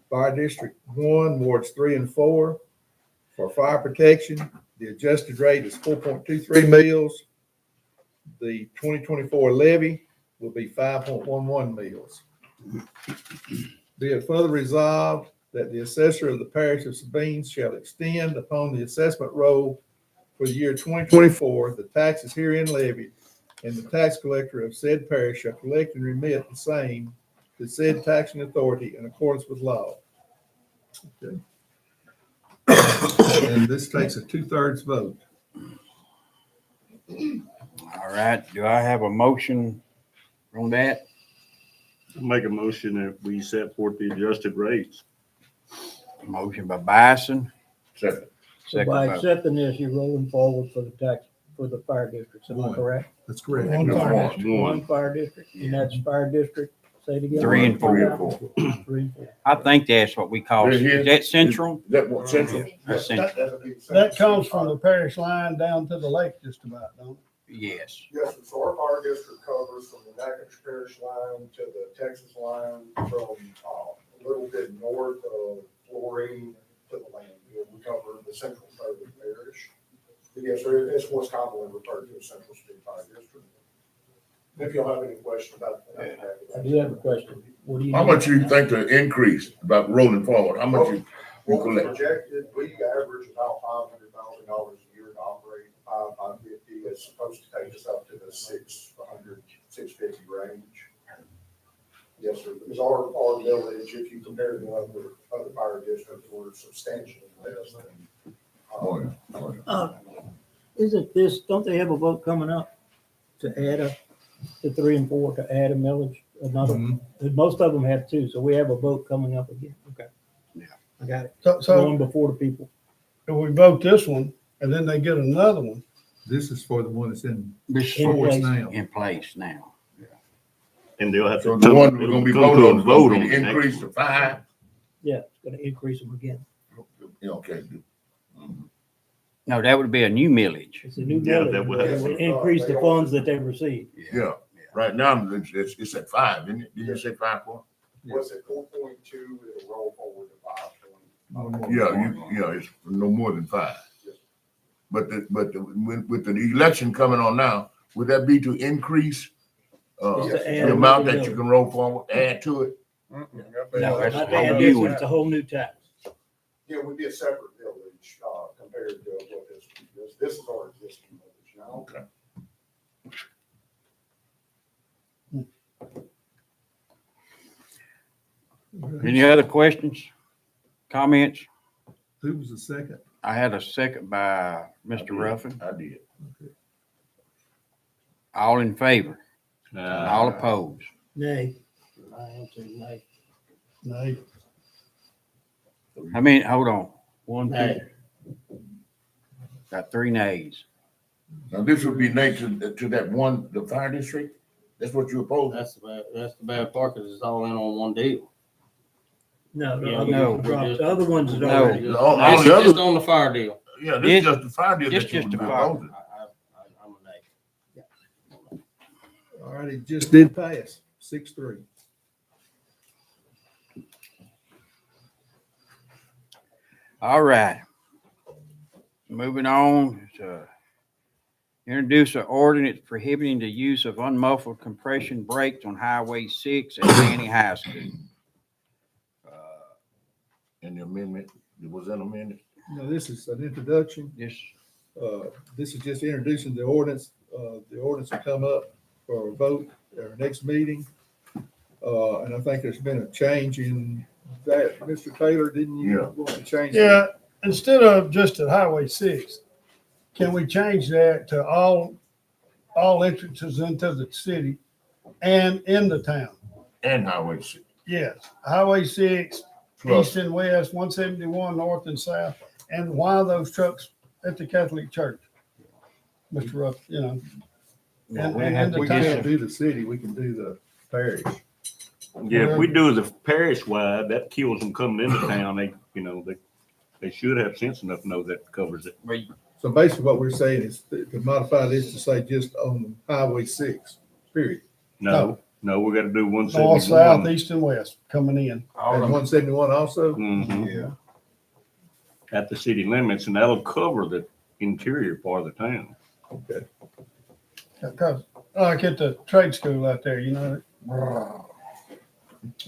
Fire District 1, Wards 3 and 4, for fire protection, the adjusted rate is 4.23 mils. The 2024 levy will be 5.11 mils. Be it further resolved that the assessor of the parish of Sabine shall extend upon the assessment roll for the year 2024 the taxes herein levied, and the tax collector of said parish shall collect and remit the same to said taxing authority in accordance with law. And this takes a 2/3 vote. All right, do I have a motion on that? Make a motion that we set forth the adjusted rates. Motion by Bison, Second. So second by by, accepting this, you're rolling forward for the tax, for the fire districts, am I One. correct? That's correct. One fire district. One fire district, and that's fire district, say it again. 3 and 4. 3 and 4. 3 and 4. I think that's what we call, They're here. is that central? Is that what central? That's central, That comes from the parish line down to the lake just about, don't yes. Yes, sir. So our fire district covers from the Natchitoches Parish line to the Texas line, from a little bit north of Florine to the landfill. We cover the central third of the parish. But yes, sir, it's what's commonly referred to as Central State Fire District. If y'all have any question about that. I do have a question. What do you? How much you think the increase about rolling forward? How much you What we collect? projected, we average about $500,000 a year to operate 550. It's supposed to take us up to the 650 range. Yes, sir, because our village, if you compare to other fire districts, we're substantially less than. Oh, yeah. Oh, yeah. Isn't this, don't they have a vote coming up to add to 3 and 4, to add a millage, another? Mhm. Most of them have 2, so we have a vote coming up again. Okay. Yeah. I got it. they? So Going before the people. if we vote this one and then they get another one, This is for the one that's in This In force place. now. in place now. And they'll have to. So the one we're gonna be come to a voting on, vote vote on the next increase to one. 5? Yeah, it's gonna increase them again. Yeah, okay. No, that would be a new millage. It's a new Yeah, millage. that would It have- will increase the funds that they receive. Yeah, right now, it's at 5, isn't it? Did you say 5 point? What's it, 4.2, it'll roll forward to 5. Yeah, it's no more than 5. But with the election coming on now, would that be to increase It's to add the amount another that you millage. can roll forward, add to it? No, that's Not a to add whole this new one, one. it's a whole new tax. Yeah, it would be a separate village, compared to what this is our existing village now. Okay. Any other questions, comments? Who was the second? I had a second by Mr. Ruffin. I did. All in favor? All opposed? Nay. I answer nay. nay. I mean, hold on. 1, 2. Nay. Got 3 nays. Now, this would be next to that one, the fire district? That's what you oppose? That's the bad part, cause it's all in on one deal. No, the Yeah, other no, ones we're dropped. just- The other ones is No. already. Just- all Just the others- on the fire deal. Yeah, This- this is just the fire deal this that you just would the be fire. opposing. I'm a nay. All right, it just did pass, 6-3. All right. Moving on, introduce an ordinance prohibiting the use of unmuffled compression brakes on Highway 6 at Manny High School. And the amendment, was that amended? Now, this is an introduction. This, This is just introducing the ordinance. The ordinance will come up for a vote at our next meeting. And I think there's been a change in that. Mr. Taylor, didn't you Yeah. want to change? Yeah, instead of just at Highway 6, can we change that to all entrances into the city and in the town? And Highway 6. Yes, Highway 6, Plus, east and west, 171 north and south, and why those trucks at the Catholic Church? Mr. Ruff, you know, no, we and have the We to town. can't do the city, we can do the parish. Yeah, if we do the parish wide, that kills them coming into town. They should have sense enough to know that covers it. So basically what we're saying is to modify this to say just on Highway 6, period. No, we gotta do north, south, 171. east and west coming in. all And of 171 also? Mhm. Yeah. At the city limits, and that'll cover the interior part of the town. Okay. Because like at the trade school out there, you know,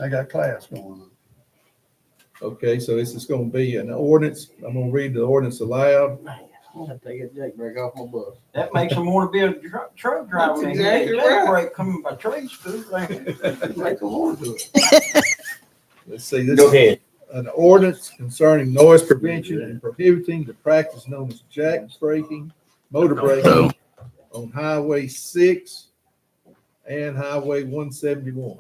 I got class going on. Okay, so this is gonna be an ordinance. I'm gonna read the ordinance aloud. I'm gonna take a Jake break off my bus. That makes them want to be a truck driver. That's exactly right. Coming by trade school. Make them want to do it. Let's see, this. Go ahead. an ordinance concerning noise prevention and prohibiting the practice known as jack braking, motor braking on Highway 6 and Highway 171.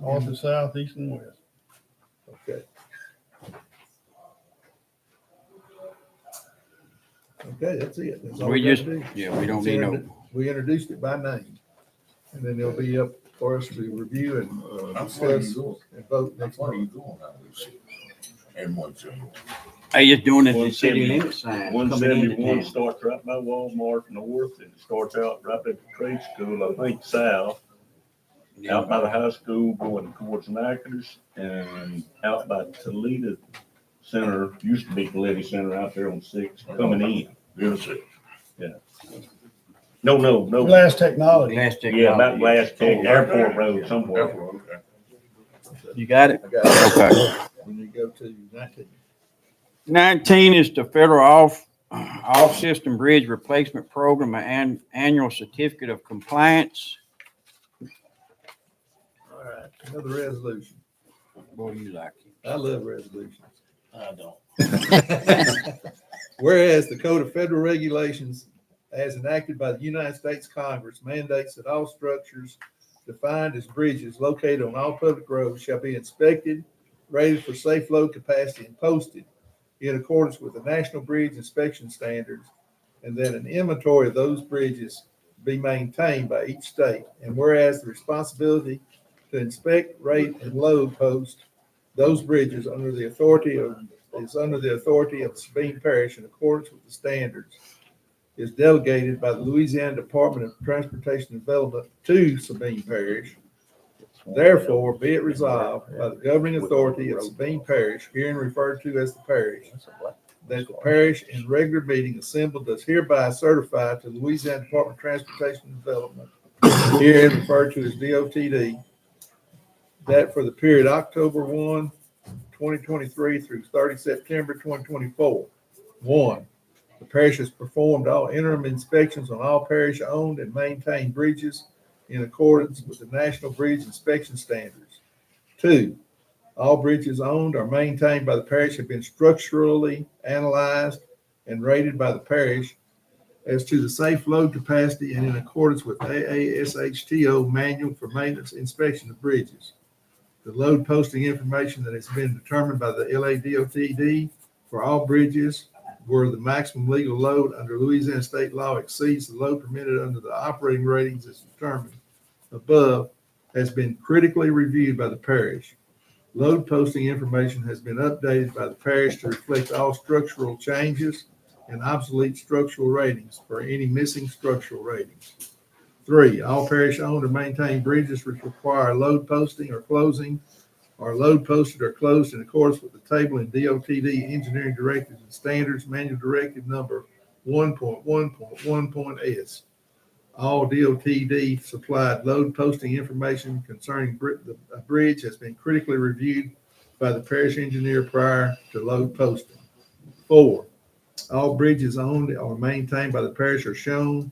North and south, east and west. Okay. Okay, that's it. That's all We gotta just, do. yeah, we don't need no, We introduced it by name. And then it'll be up for us to review and discuss and vote next month. And one city. they just doing it the city limit sign. One coming into seventy-one town. starts right by Walmart north, and it starts out right at the trade school, I think, south. Out by the high school going towards Knackers, and out by Toledo Center, used to be Toledo Center out there on 6, coming in. Yes, sir. No. Glass technology. Last Yeah, about technology. Glass Tech, Airport Road somewhere. Okay. You got it? I got it. Okay. We need to go to 19. 19 is the federal off-system bridge replacement program and annual certificate of compliance. All right, another resolution. Boy, you like it. I love resolutions. I don't. Whereas the Code of Federal Regulations as enacted by the United States Congress mandates that all structures defined as bridges located on all public roads shall be inspected, rated for safe load capacity, and posted in accordance with the National Bridge Inspection Standards, and that an inventory of those bridges be maintained by each state. And whereas the responsibility to inspect, rate, and load post those bridges is under the authority of Sabine Parish in accordance with the standards is delegated by the Louisiana Department of Transportation Development to Sabine Parish. Therefore, be it resolved by the governing authority of Sabine Parish, herein referred to as the parish, that the parish in regular meeting assembled does hereby certify to the Louisiana Department of Transportation Development, herein referred to as DOTD, that for the period October 1, 2023 through 30 September 2024, 1, the parish has performed all interim inspections on all parish-owned and maintained bridges in accordance with the National Bridge Inspection Standards. 2, all bridges owned or maintained by the parish have been structurally analyzed and rated by the parish as to the safe load capacity and in accordance with AASHTO manual for maintenance inspection of bridges. The load posting information that has been determined by the LADOTD for all bridges where the maximum legal load under Louisiana state law exceeds the load permitted under the operating ratings as determined above has been critically reviewed by the parish. Load posting information has been updated by the parish to reflect all structural changes and obsolete structural ratings for any missing structural ratings. 3, all parish-owned or maintained bridges which require load posting or closing are load posted or closed in accordance with the table in DOTD Engineering Directives and Standards Manual Directive Number 1.1.1.S. All DOTD supplied load posting information concerning a bridge has been critically reviewed by the parish engineer prior to load posting. 4, all bridges owned or maintained by the parish are shown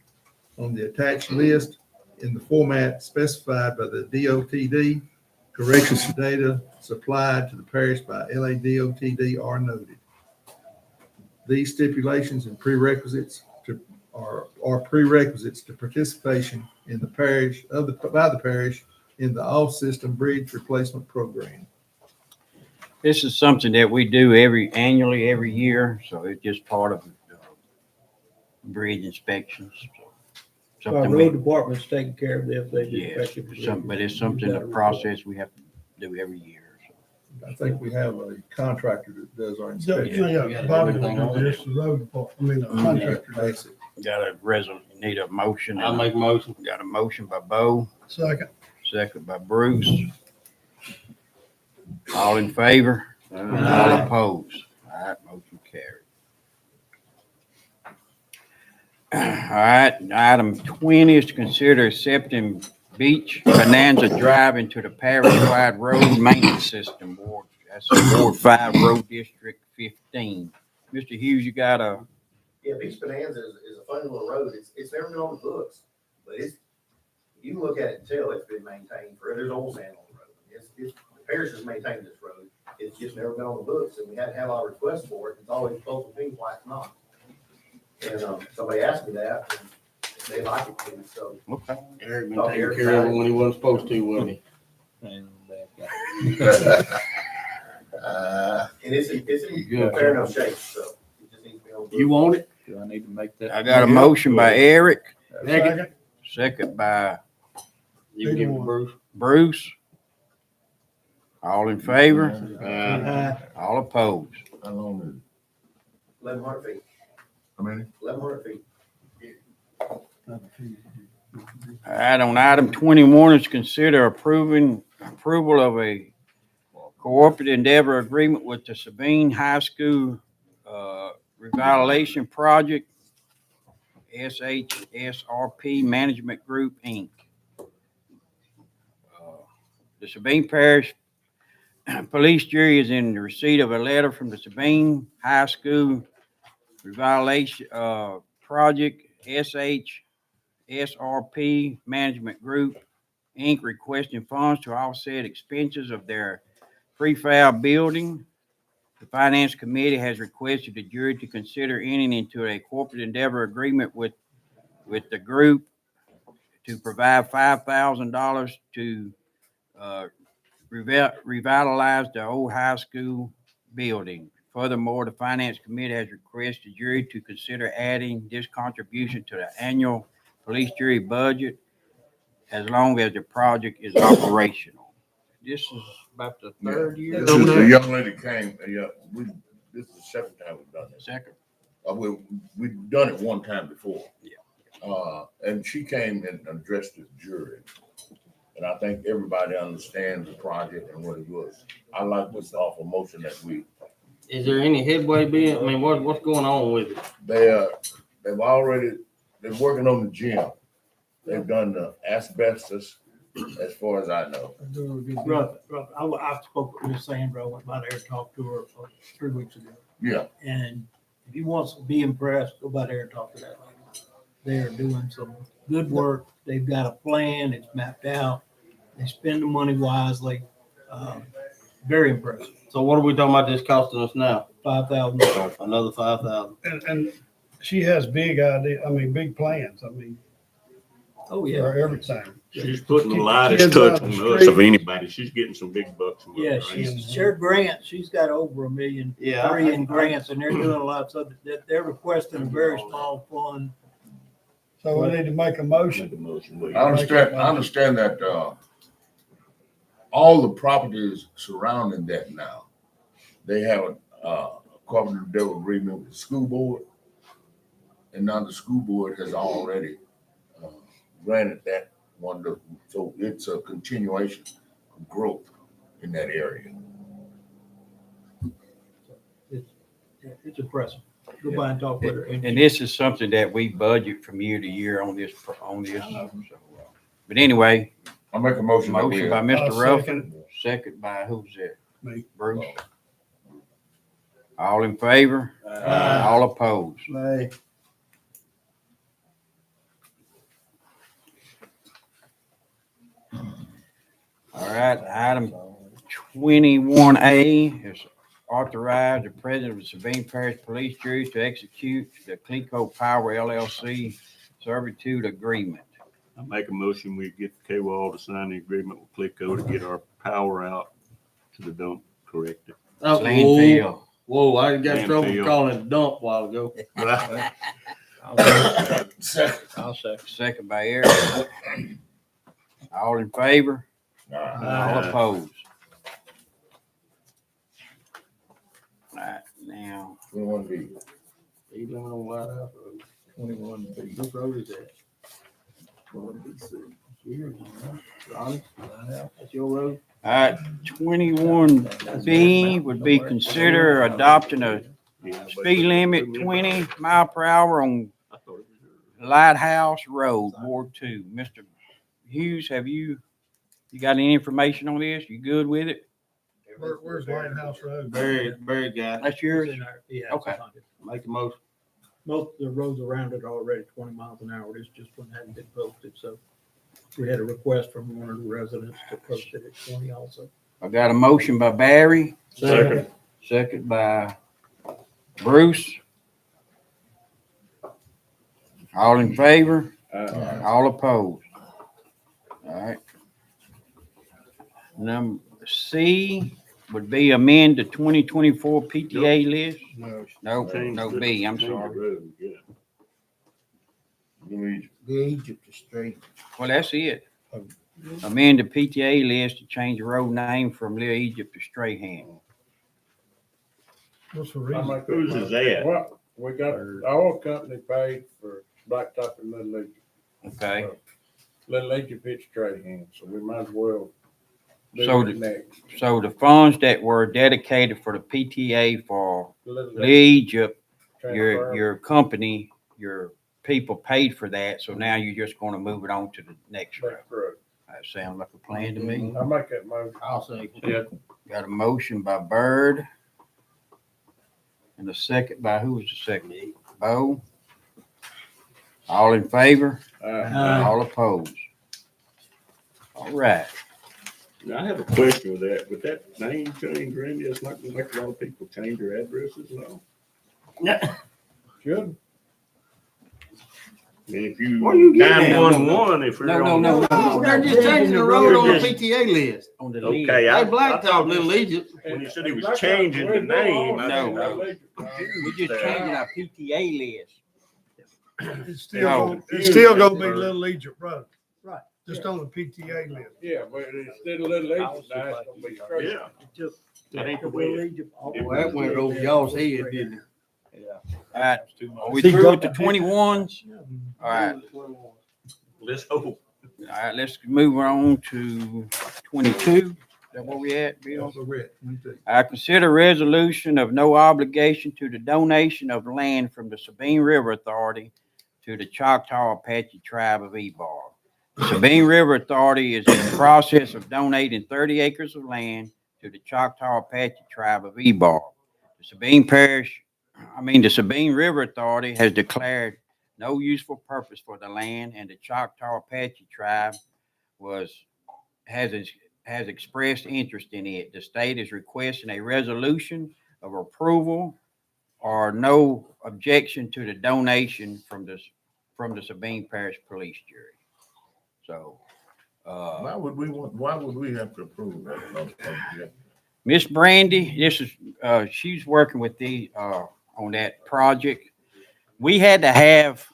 on the attached list in the format specified by the DOTD. Corrections to data supplied to the parish by LADOTD are noted. These stipulations and prerequisites are prerequisites to participation in the parish by the parish in the off-system bridge replacement program. This is something that we do annually, every year, so it's just part of bridge inspections. So our Something road we, department's taking care of this, they just. yes, inspect it. but it's something, a process we have to do every year. I think we have a contractor that does our Yeah, inspection. Bobby will do this, the road department, the contractor does it. Got a need a motion. I'll make a motion. Got a motion by Bo, Second. second by Bruce. All in favor? All opposed? All right, motion carried. All right, item 20 is to consider accepting Beach Bonanza Drive into the parish-wide road maintenance system board. That's Ward 5, Road District 15. Mr. Hughes, you got a, Yeah, Beach Bonanza is a fun little road. It's never been on the books, but you can look at it and tell it's been maintained for, there's old sand on the road. The parish has maintained this road. It's just never been on the books, and we had to have our request for it. It's always supposed to be, why it's not. And, somebody asked me that, and they like it too, so. Okay. Eric been Oh, taking Eric care of got it it. when he wasn't supposed to, wasn't he? And it's in fair enough shape, so it just needs to be on the books. You want it? Do I need to make that? I got a motion by Eric, Second. second by You can give it to Bruce. Bruce. All in favor? All opposed? How long is it? 1,100 feet, How many? 1,100 feet. All right, on item 21 is consider approval of a cooperative endeavor agreement with the Sabine High School Revitalization Project, SHSRP Management Group, Inc. The Sabine Parish Police Jury is in receipt of a letter from the Sabine High School Revitalization Project, SHSRP Management Group, Inc., requesting funds to offset expenses of their prefab building. The Finance Committee has requested the jury to consider entering into a corporate endeavor agreement with the group to provide $5,000 to revitalize the old high school building. Furthermore, the Finance Committee has requested the jury to consider adding this contribution to the annual police jury budget as long as the project is operational. This is about the third year. This is the young lady came, this is the second time we've done this. Second. We've done it one time before. Yeah. And she came and addressed the jury. And I think everybody understands the project and what it was. I like this awful motion that Is there any headway being, I mean, what's going on with it? they're working on the gym. They've done the asbestos, as far as I know. Right. I spoke with Miss Sandra, I went by there and talked to her 3 weeks ago. Yeah. And if you want to be impressed, go by there and talk to that lady. They are doing some good work. They've got a plan. It's mapped out. They spend the money wisely. Very impressive. So what are we talking about this costing us now? $5,000. Another 5,000. And she has big big plans. I mean, Oh, for yeah. everything. She's putting the Keep the lightest kids touch out on the us street. of anybody. She's getting some big bucks. from Yeah, us, right? she's shared grants. She's got over $1 million, Yeah, three in grants, and they're doing a lot. So they're requesting a very small fund. So we need to make a motion. Make a motion, will you? I understand that, all the properties surrounding that now, they have a cooperative endeavor agreement with the school board. And now the school board has already granted that one, so it's a continuation of growth in that area. It's impressive. Go by and talk with her. And this is something that we budget from year to year on this. So, but anyway, I make a motion. that we- motion by I'll Mr. second Ruffin, second by who's that? Me. Bruce. All in favor? All opposed? Nay. All right, item 21A is authorize the president of the Sabine Parish Police Jury to execute the Clico Power LLC servitude agreement. I make a motion, we get K-Wall to sign the agreement with Clico to get our power out to the dump corrected. Oh, Landfill. whoa, I got in trouble Landfill. calling it a dump a while ago. I'll second by Eric. All in favor? All opposed? All right, now, 21B. You living on White House Road. 21B. What road is that? Yours, huh? Ronnie, that's your road? all right, 21B would be consider adopting a speed limit 20 mile per hour on Lighthouse Road, Ward 2. Mr. Hughes, have you got any information on this? You good with it? Where's Lighthouse Road? Very got it. That's yours? Yeah. Okay. Make the motion. Most of the roads around it are already 20 miles an hour. This just one hadn't been posted, so we had a request from one of the residents to post it at 20 also. I got a motion by Barry, Second. Second by Bruce. All in favor? All opposed? All right. Number C would be amend the 2024 PTA list. No, no B, I'm sorry. The Egypt is straight. Well, that's it. Amend the PTA list to change the road name from Little Egypt to Strahan. What's the I reason? make Whose is that? Well, we got, the oil company paid for blacktop and Little Egypt. Okay, Little Egypt hits trade hands, so we might as well do So it next. so the funds that were dedicated for the PTA for Little Little Egypt, transfer. your company, your people paid for that, so now you're just gonna move it on to the next round. That's correct. That sounds like a plan to me. I make that motion. I'll say. Yeah. Got a motion by Byrd. And a second by, who was the second? Bo. All in favor? All opposed? All right. Now, I have a question with that. With that name change, Randy, it's not gonna make a lot of people change their addresses and all. Should. I mean, if you What are you getting at? 911, if you're No, on. no. They're just changing the road on the Just- PTA list. On the Okay, list. They I blacktop thought Little Egypt. when you said he was changing the name, I No, didn't know. We just changing our PTA list. It's No. still gonna be Little Egypt Road. Right. Just on the PTA list. Yeah, but instead of Little Egypt, now it's gonna be straight. Yeah. That ain't the way it- Well, that went over y'all's head, didn't it? All right, are we through with the 21s? All right, Let's hope. all right, let's move on to 22. Is that where we at, Bill? Also red, 22. I consider resolution of no obligation to the donation of land from the Sabine River Authority to the Choctaw Apache Tribe of Ebar. The Sabine River Authority is in the process of donating 30 acres of land to the Choctaw Apache Tribe of Ebar. The Sabine River Authority has declared no useful purpose for the land, and the Choctaw Apache Tribe has expressed interest in it. The state is requesting a resolution of approval or no objection to the donation from the Sabine Parish Police Jury. So, Why would we have to approve that? Miss Brandy, she's working with on that project. We had to have,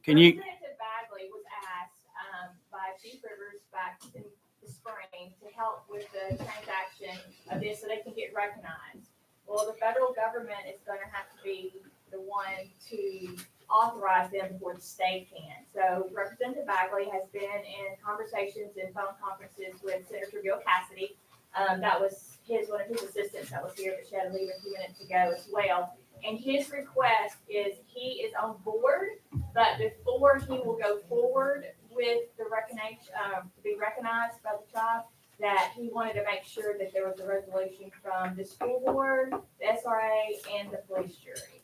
can you, Representative Bagley was asked by Chief Rivers back in the spring to help with the transaction of this so they can get recognized. Well, the federal government is going to have to be the one to authorize them before the state can. So Representative Bagley has been in conversations and phone conferences with Senator Bill Cassidy. That was one of his assistants that was here, but she had to leave a few minutes ago as well. And his request is he is on board, but before he will go forward with the recognition, to be recognized by the tribe, that he wanted to make sure that there was a resolution from the school board, the SRA, and the police jury.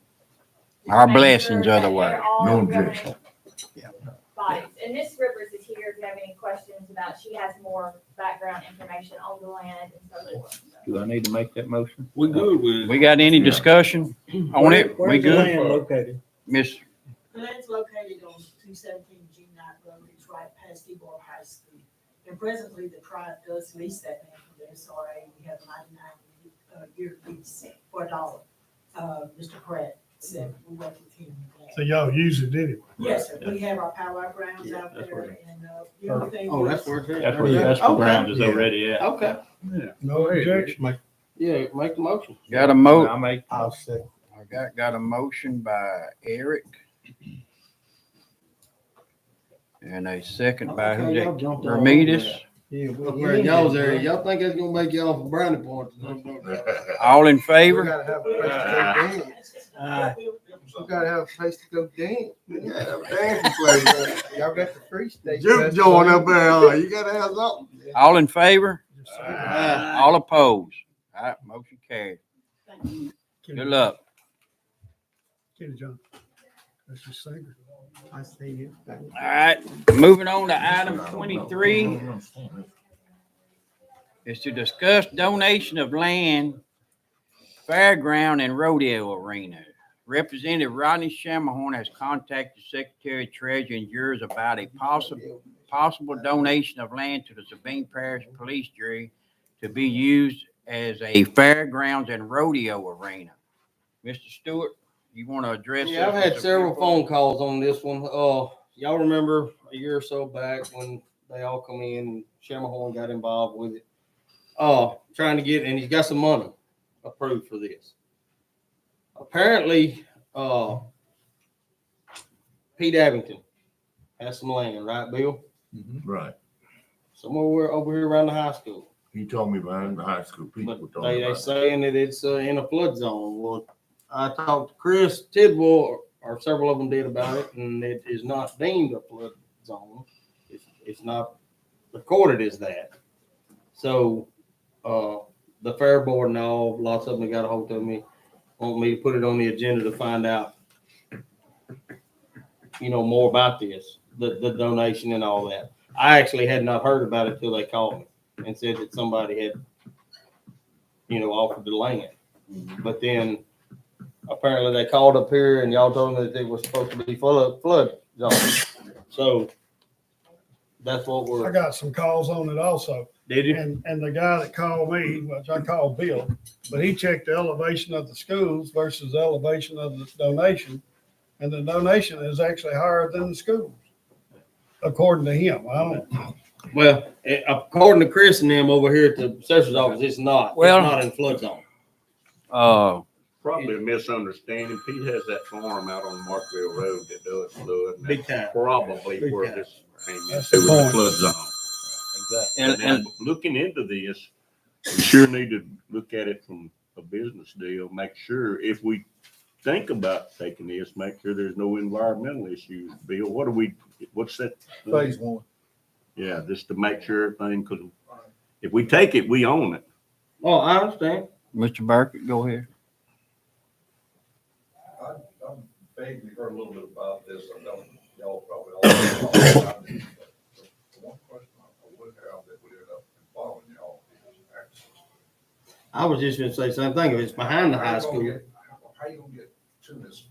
Our Make blessings sure that otherwise. they're all No governing objection. Bodies. And Miss Rivers is here if you have any questions about, she has more background information on the land and so forth. Do I need to make that motion? We good with. we got any discussion on it? We Where's the good? land located? Miss, The land's located on 217 G Knight Road, it's right past Eagle High School. And presently, the tribe does lease that land from the SRA, we have a 99-year lease for $1. Mr. Pratt said we work with him. So y'all use it anyway. Yes, sir, we have our power grounds out there, and the only thing. Oh, is- that's where it's at. That's where the vegetable ground is already at. Okay, No objection. yeah, make the motion. got a mo, I'll say. I got a motion by Eric. And a second by who's that? Ramirez. Yeah, up there in y'all's area, y'all think that's gonna make y'all for brownie points? All in We favor? gotta have a place to go dance. Aye. We gotta have a place to go dance. Dancing place. Y'all got the free state. Juke joint up there, you gotta have something. All in favor? Aye. All opposed? All right, motion carried. Good luck. Kenny John. That's your singer. I see you. All right, moving on to item 23. is to discuss donation of land, fairground and rodeo arena. Representative Rodney Shamahorn has contacted Secretary Treasurer and jurors about a possible donation of land to the Sabine Parish Police Jury to be used as a fairgrounds and rodeo arena. Mr. Stewart, you want to address this? Yeah, I've had several phone calls on this one. Y'all remember a year or so back when they all come in and Shamahorn got involved with it. Trying to get, and he's got some money approved for this. Apparently, Pete Abington has some land, right, Bill? Right. Somewhere over here around the high school. He told me behind the high school people. But they saying that it's in a flood zone. Well, I talked to Chris Tidwell, or several of them did about it, and it is not deemed a flood zone. It's not recorded as that. So, the fair board and all, lots of them got a hold of me, want me to put it on the agenda to find out, more about this, the donation and all that. I actually had not heard about it till they called me and said that somebody had, offered the land. But then apparently they called up here and y'all told them that it was supposed to be flood zone. So that's what I got some calls on it also. Did you? And the guy that called me, which I called Bill, but he checked the elevation of the schools versus the elevation of the donation. And the donation is actually higher than the schools, according to him. I don't know. Well, according to Chris and them over here at the assessor's office, it's not. Well, it's not in flood zone. Probably a misunderstanding. Pete has that farm out on Markville Road that does flood. and Big that's time. Probably Big where time. this came That's into the the point. flood zone. Exactly. And looking into this, we sure need to look at it from a business deal, make sure if we think about taking this, make sure there's no environmental issues. Bill, what's that? Phase one. Yeah, just to make sure everything, because if we take it, we own it. Oh, I understand. Mr. Burkett, go ahead. I vaguely heard a little bit about this. I don't, y'all probably all know about it. But one question I would have that would end up involving y'all is access. I was just gonna say the same thing. If it's behind the high school. How you gonna get to this?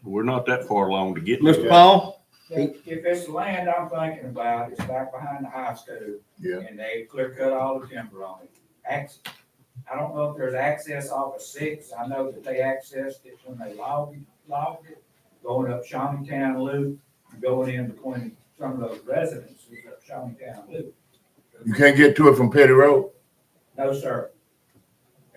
We're not that far along to get. Mr. Paul? If it's the land I'm thinking about, it's back behind the high school. Yeah. And they clear cut all the timber on it. I don't know if there's access off of 6. I know that they accessed it when they logged it, going up Shawneetown Loop, and going in between some of those residences up Shawneetown Loop. You can't get to it from Petty Road? No, sir.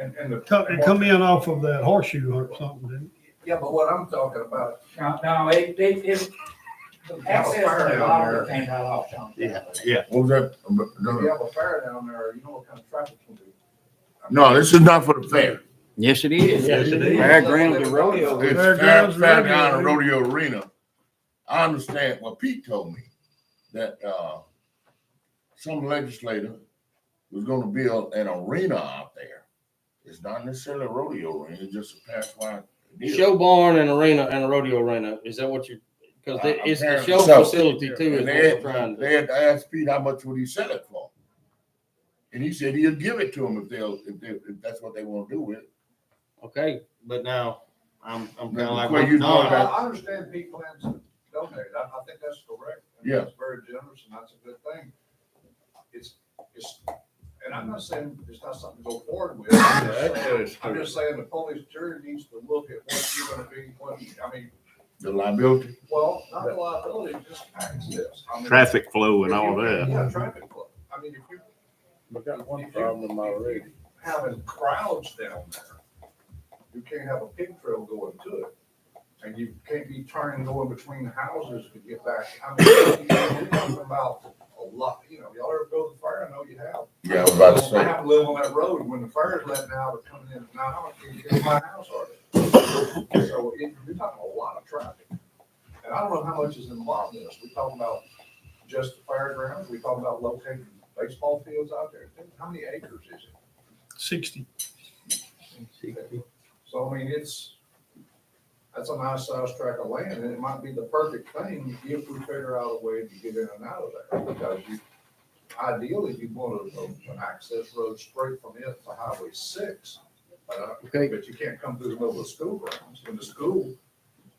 And It come in off of that horseshoe or something, didn't yeah, but what I'm talking about. No, the access to the log came right off Shawneetown. Yeah. What was that? If you have a fair down there, you know what kind of traffic can be. No, this is not for the fair. Yes, it is. Yes, it is. Fairgrounds and rodeo. It's Fairgrounds, Fairground and rodeo Rodeo Arena. I understand what Pete told me, that some legislator was gonna build an arena out there. It's not necessarily a rodeo arena, it's just a pass-wide deal. Show barn and arena and a rodeo arena. Is that what you? Because it's the show So, facility too. Is And what they we're trying to do. had to ask Pete how much would he sell it for? And he said he'll give it to them if that's what they want to do with it. Okay, but now I'm kind Now, of like. where you Don. doing that? I understand Pete plans to donate. I think that's correct. And Yeah. That's very generous and that's a good thing. It's, and I'm not saying it's not something to go forward with. I'm just saying the police jury needs to look at what you're gonna be, The liability? well, not the liability, just access. Traffic flow and all that. Yeah, traffic flow. I mean, if you. We got one problem already. Having crowds down there, you can't have a pig trail going to it. And you can't be turning, going between houses to get back. I mean, you're talking about a lot, y'all ever go to the fair? I know you have. Yeah, I was about to say. I have to live on that road. When the fair is letting out or coming in, now I can't get in my house already. So you're talking a lot of traffic. And I don't know how much is involved in this. We talking about just the fairgrounds. We talking about locating baseball fields out there. How many acres is it? 60. So, I mean, that's a nice sized tract of land, and it might be the perfect thing if we figure out a way to get in and out of there, because ideally, you want an access road straight from it to Highway 6. Okay. But you can't come through the middle of the school grounds, and the school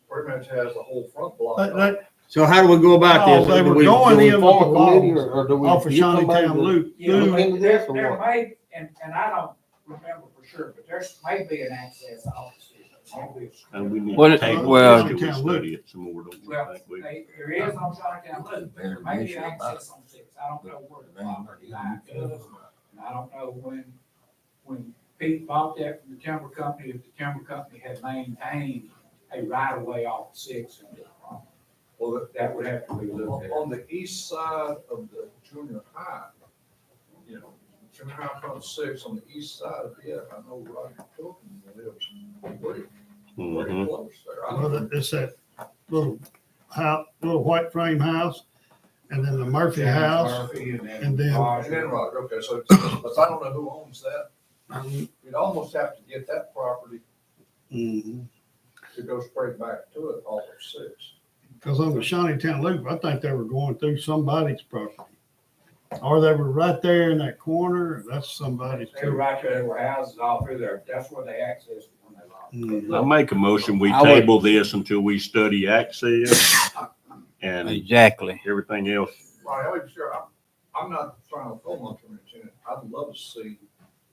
pretty much has the whole front block. So how do we go about No, this? they Do were we going in with form a the committee logs or do we off of get somebody Shawneetown to Loop. look into this or There what? may, and I don't remember for sure, but there's may be an access office. And we need Well, to table well- this till we study it some more, don't we Well, think? We- there is on Shawneetown Loop, there may be access on 6. I don't know where the property line goes. And I don't know when Pete bought that from the timber company, if the timber company had maintained a right of way off 6. Well, that would have to be looked at. On the east side of the junior high, you know, junior high front 6, on the east side of it, I know Roger Pilkins lives pretty Mhm. close there. I Well, don't know. it's that little house, little white frame house, and then the Murphy house, and then. And then Roger, okay, so, but I don't know who owns that. You'd almost have to get that property to go straight back to it off of 6. Because on the Shawneetown Loop, I think they were going through somebody's property. Or they were right there in that corner, that's somebody's They were too. right there, there were houses all through there. That's where they accessed when they lost. I make a motion, we I would- table this until we study access and Exactly. everything else. Right, I mean, sure, I'm not trying to throw much on it. I'd love to see.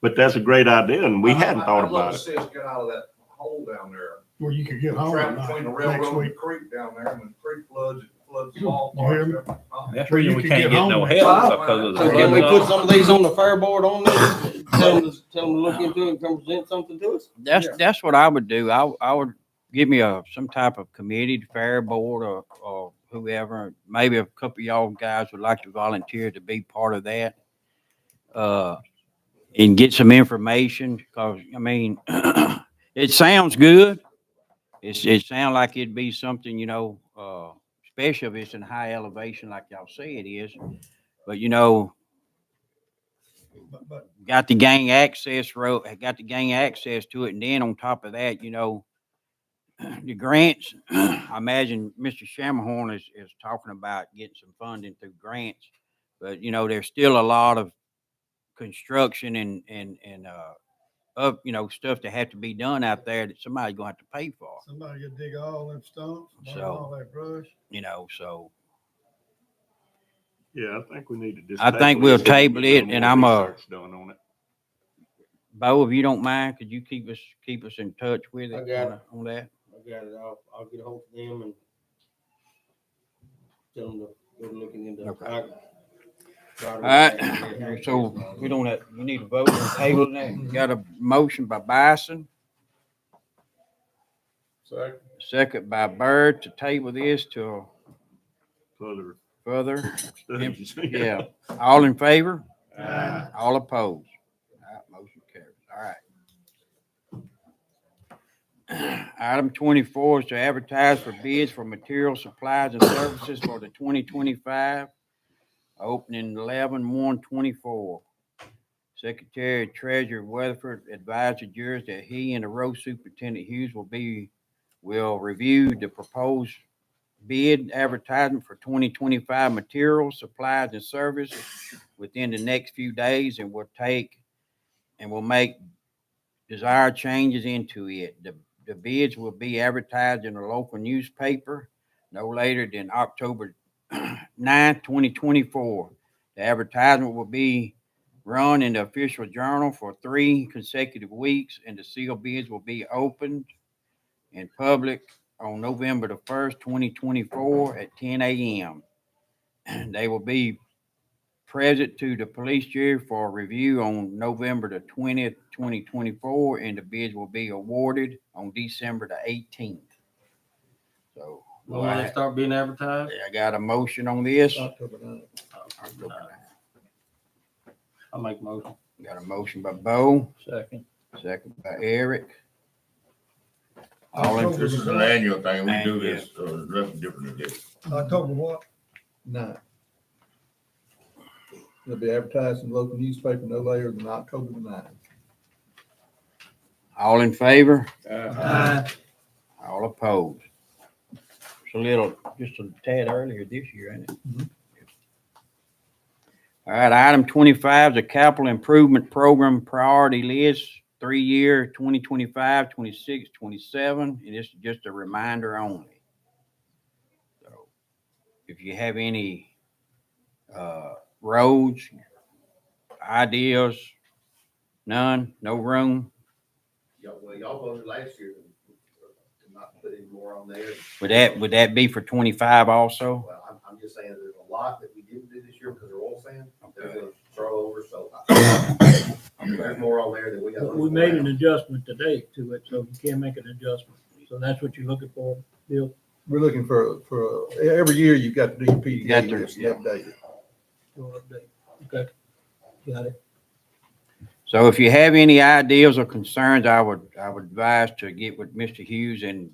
But that's a great idea and we hadn't thought I'd love about to it. see us get out of that hole down there. Where you could get home Trapped at between the night railroad next and the week. creek down there, and when the creek floods, it floods the ball You hear me? parks. That's Where the reason you we could can't get get no home. help because of So the. can we put some of these on the fair board on this? Tell them to look into it and come present something to us? That's what I would do. I would give me some type of committee, the fair board or whoever. Maybe a couple of y'all guys would like to volunteer to be part of that. And get some information, because, I mean, it sounds good. It sounds like it'd be something, especially if it's in high elevation like y'all say it is. But, But got to gain access to it. And then on top of that, the grants, I imagine Mr. Shamahorn is talking about getting some funding through grants. But, there's still a lot of construction and stuff that have to be done out there that somebody's gonna have to pay for. somebody could dig all them stumps, burn So- all that brush. So Yeah, I think we need to just. I think we'll this and table get a it, little and more I'm research done on it. Bo, if you don't mind, could you keep us in touch with I it got it. on that? I got it. I'll get a hold of them and tell them to go looking into it. Okay. All right, so we need to vote on table that. Got a motion by Bison, second by Byrd to table this till further. Studies. Yeah, all in favor? Aye. All opposed? All right, motion carries. All right. Item 24 is to advertise for bids for material supplies and services for the 2025, opening 11/1/24. Secretary Treasurer Weatherford advised the jurors that he and the road superintendent Hughes will review the proposed bid advertisement for 2025 materials, supplies, and services within the next few days, and will make desired changes into it. The bids will be advertised in a local newspaper no later than October 9th, 2024. The advertisement will be run in the official journal for 3 consecutive weeks, and the sealed bids will be opened in public on November the 1st, 2024 at 10 a.m. They will be present to the police jury for review on November the 20th, 2024, and the bids will be awarded on December the 18th. So, When they start being advertised? I got a motion on this. October 9th. I'll make a motion. Got a motion by Bo, Second. second by Eric. All in, This is an annual thing. We do this, nothing different than this. October what? 9th. It'll be advertised in the local newspaper no later than October the 9th. all in favor? Aye. All opposed? It's just a tad earlier this year, ain't it? All right, item 25 is a capital improvement program priority list, 3-year, 2025, 26, 27, and this is just a reminder only. So if you have any roads, ideas, none, no room, Y'all voted last year to not put any more on there. would that be for 25 also? Well, I'm just saying there's a lot that we didn't do this year because they're oil sand. They're Okay. gonna throw over, so there's more on there than we got. But we made an adjustment today to it, so you can't make an adjustment. So that's what you're looking for, Bill? We're looking for, every year you've got to do your Got PDA to, list and yeah. update it. Your update. Okay, got it. So if you have any ideas or concerns, I would advise to get with Mr. Hughes and,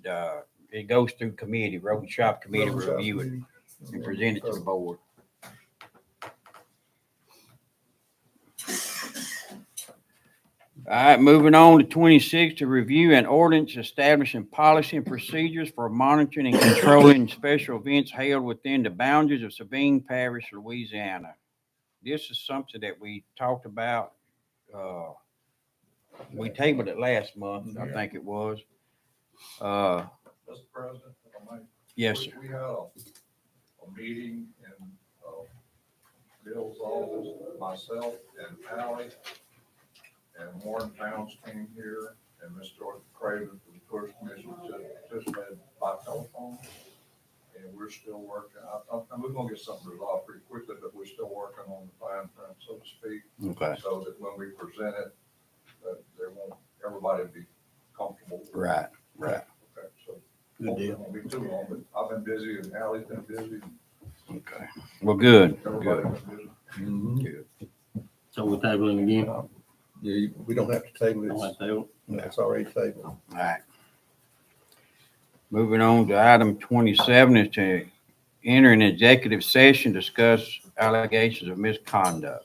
it goes through committee, road shop committee, Road shop review it committee. and present it to the board. All right, moving on to 26, to review an ordinance establishing policy and procedures for monitoring and controlling special events held within the boundaries of Sabine Parish, Louisiana. This is something that we talked about. We tabled it last month, I think it was. Mr. President, if I may. Yes, sir. We had a meeting in Bill's office, myself and Ally, and Warren Towns came here, and Mr. Craven from the Tourist Commission participated by telephone. And we're still working, and we're gonna get something resolved pretty quickly, but we're still working on the fine print, so to speak. Okay. So that when we present it, that there won't, everybody will be comfortable. Right. Okay, so. Good deal. It won't be too long, but I've been busy and Ally's been busy. Okay. Well, good. Everybody's Good. been busy. Mhm. Good. So we're tabling again? Yeah, we don't have to table Don't it. have to table? It's already tabled. All right. Moving on to item 27 is to enter an executive session, discuss allegations of misconduct.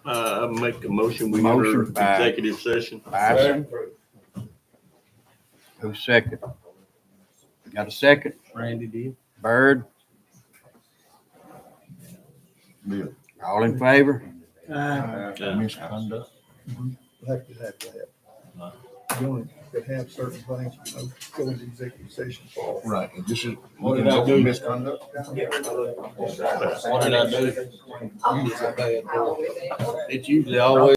Make a motion, we enter Motion by- executive session. Bison. Who's second? Got a second? Randy did. Bird? Bill. All in favor? Misconduct. Have to have. You only can have certain things, go into executive session for. Right, and this is. What did I do? Misconduct? What did I do? Usually a bad boy. It's usually always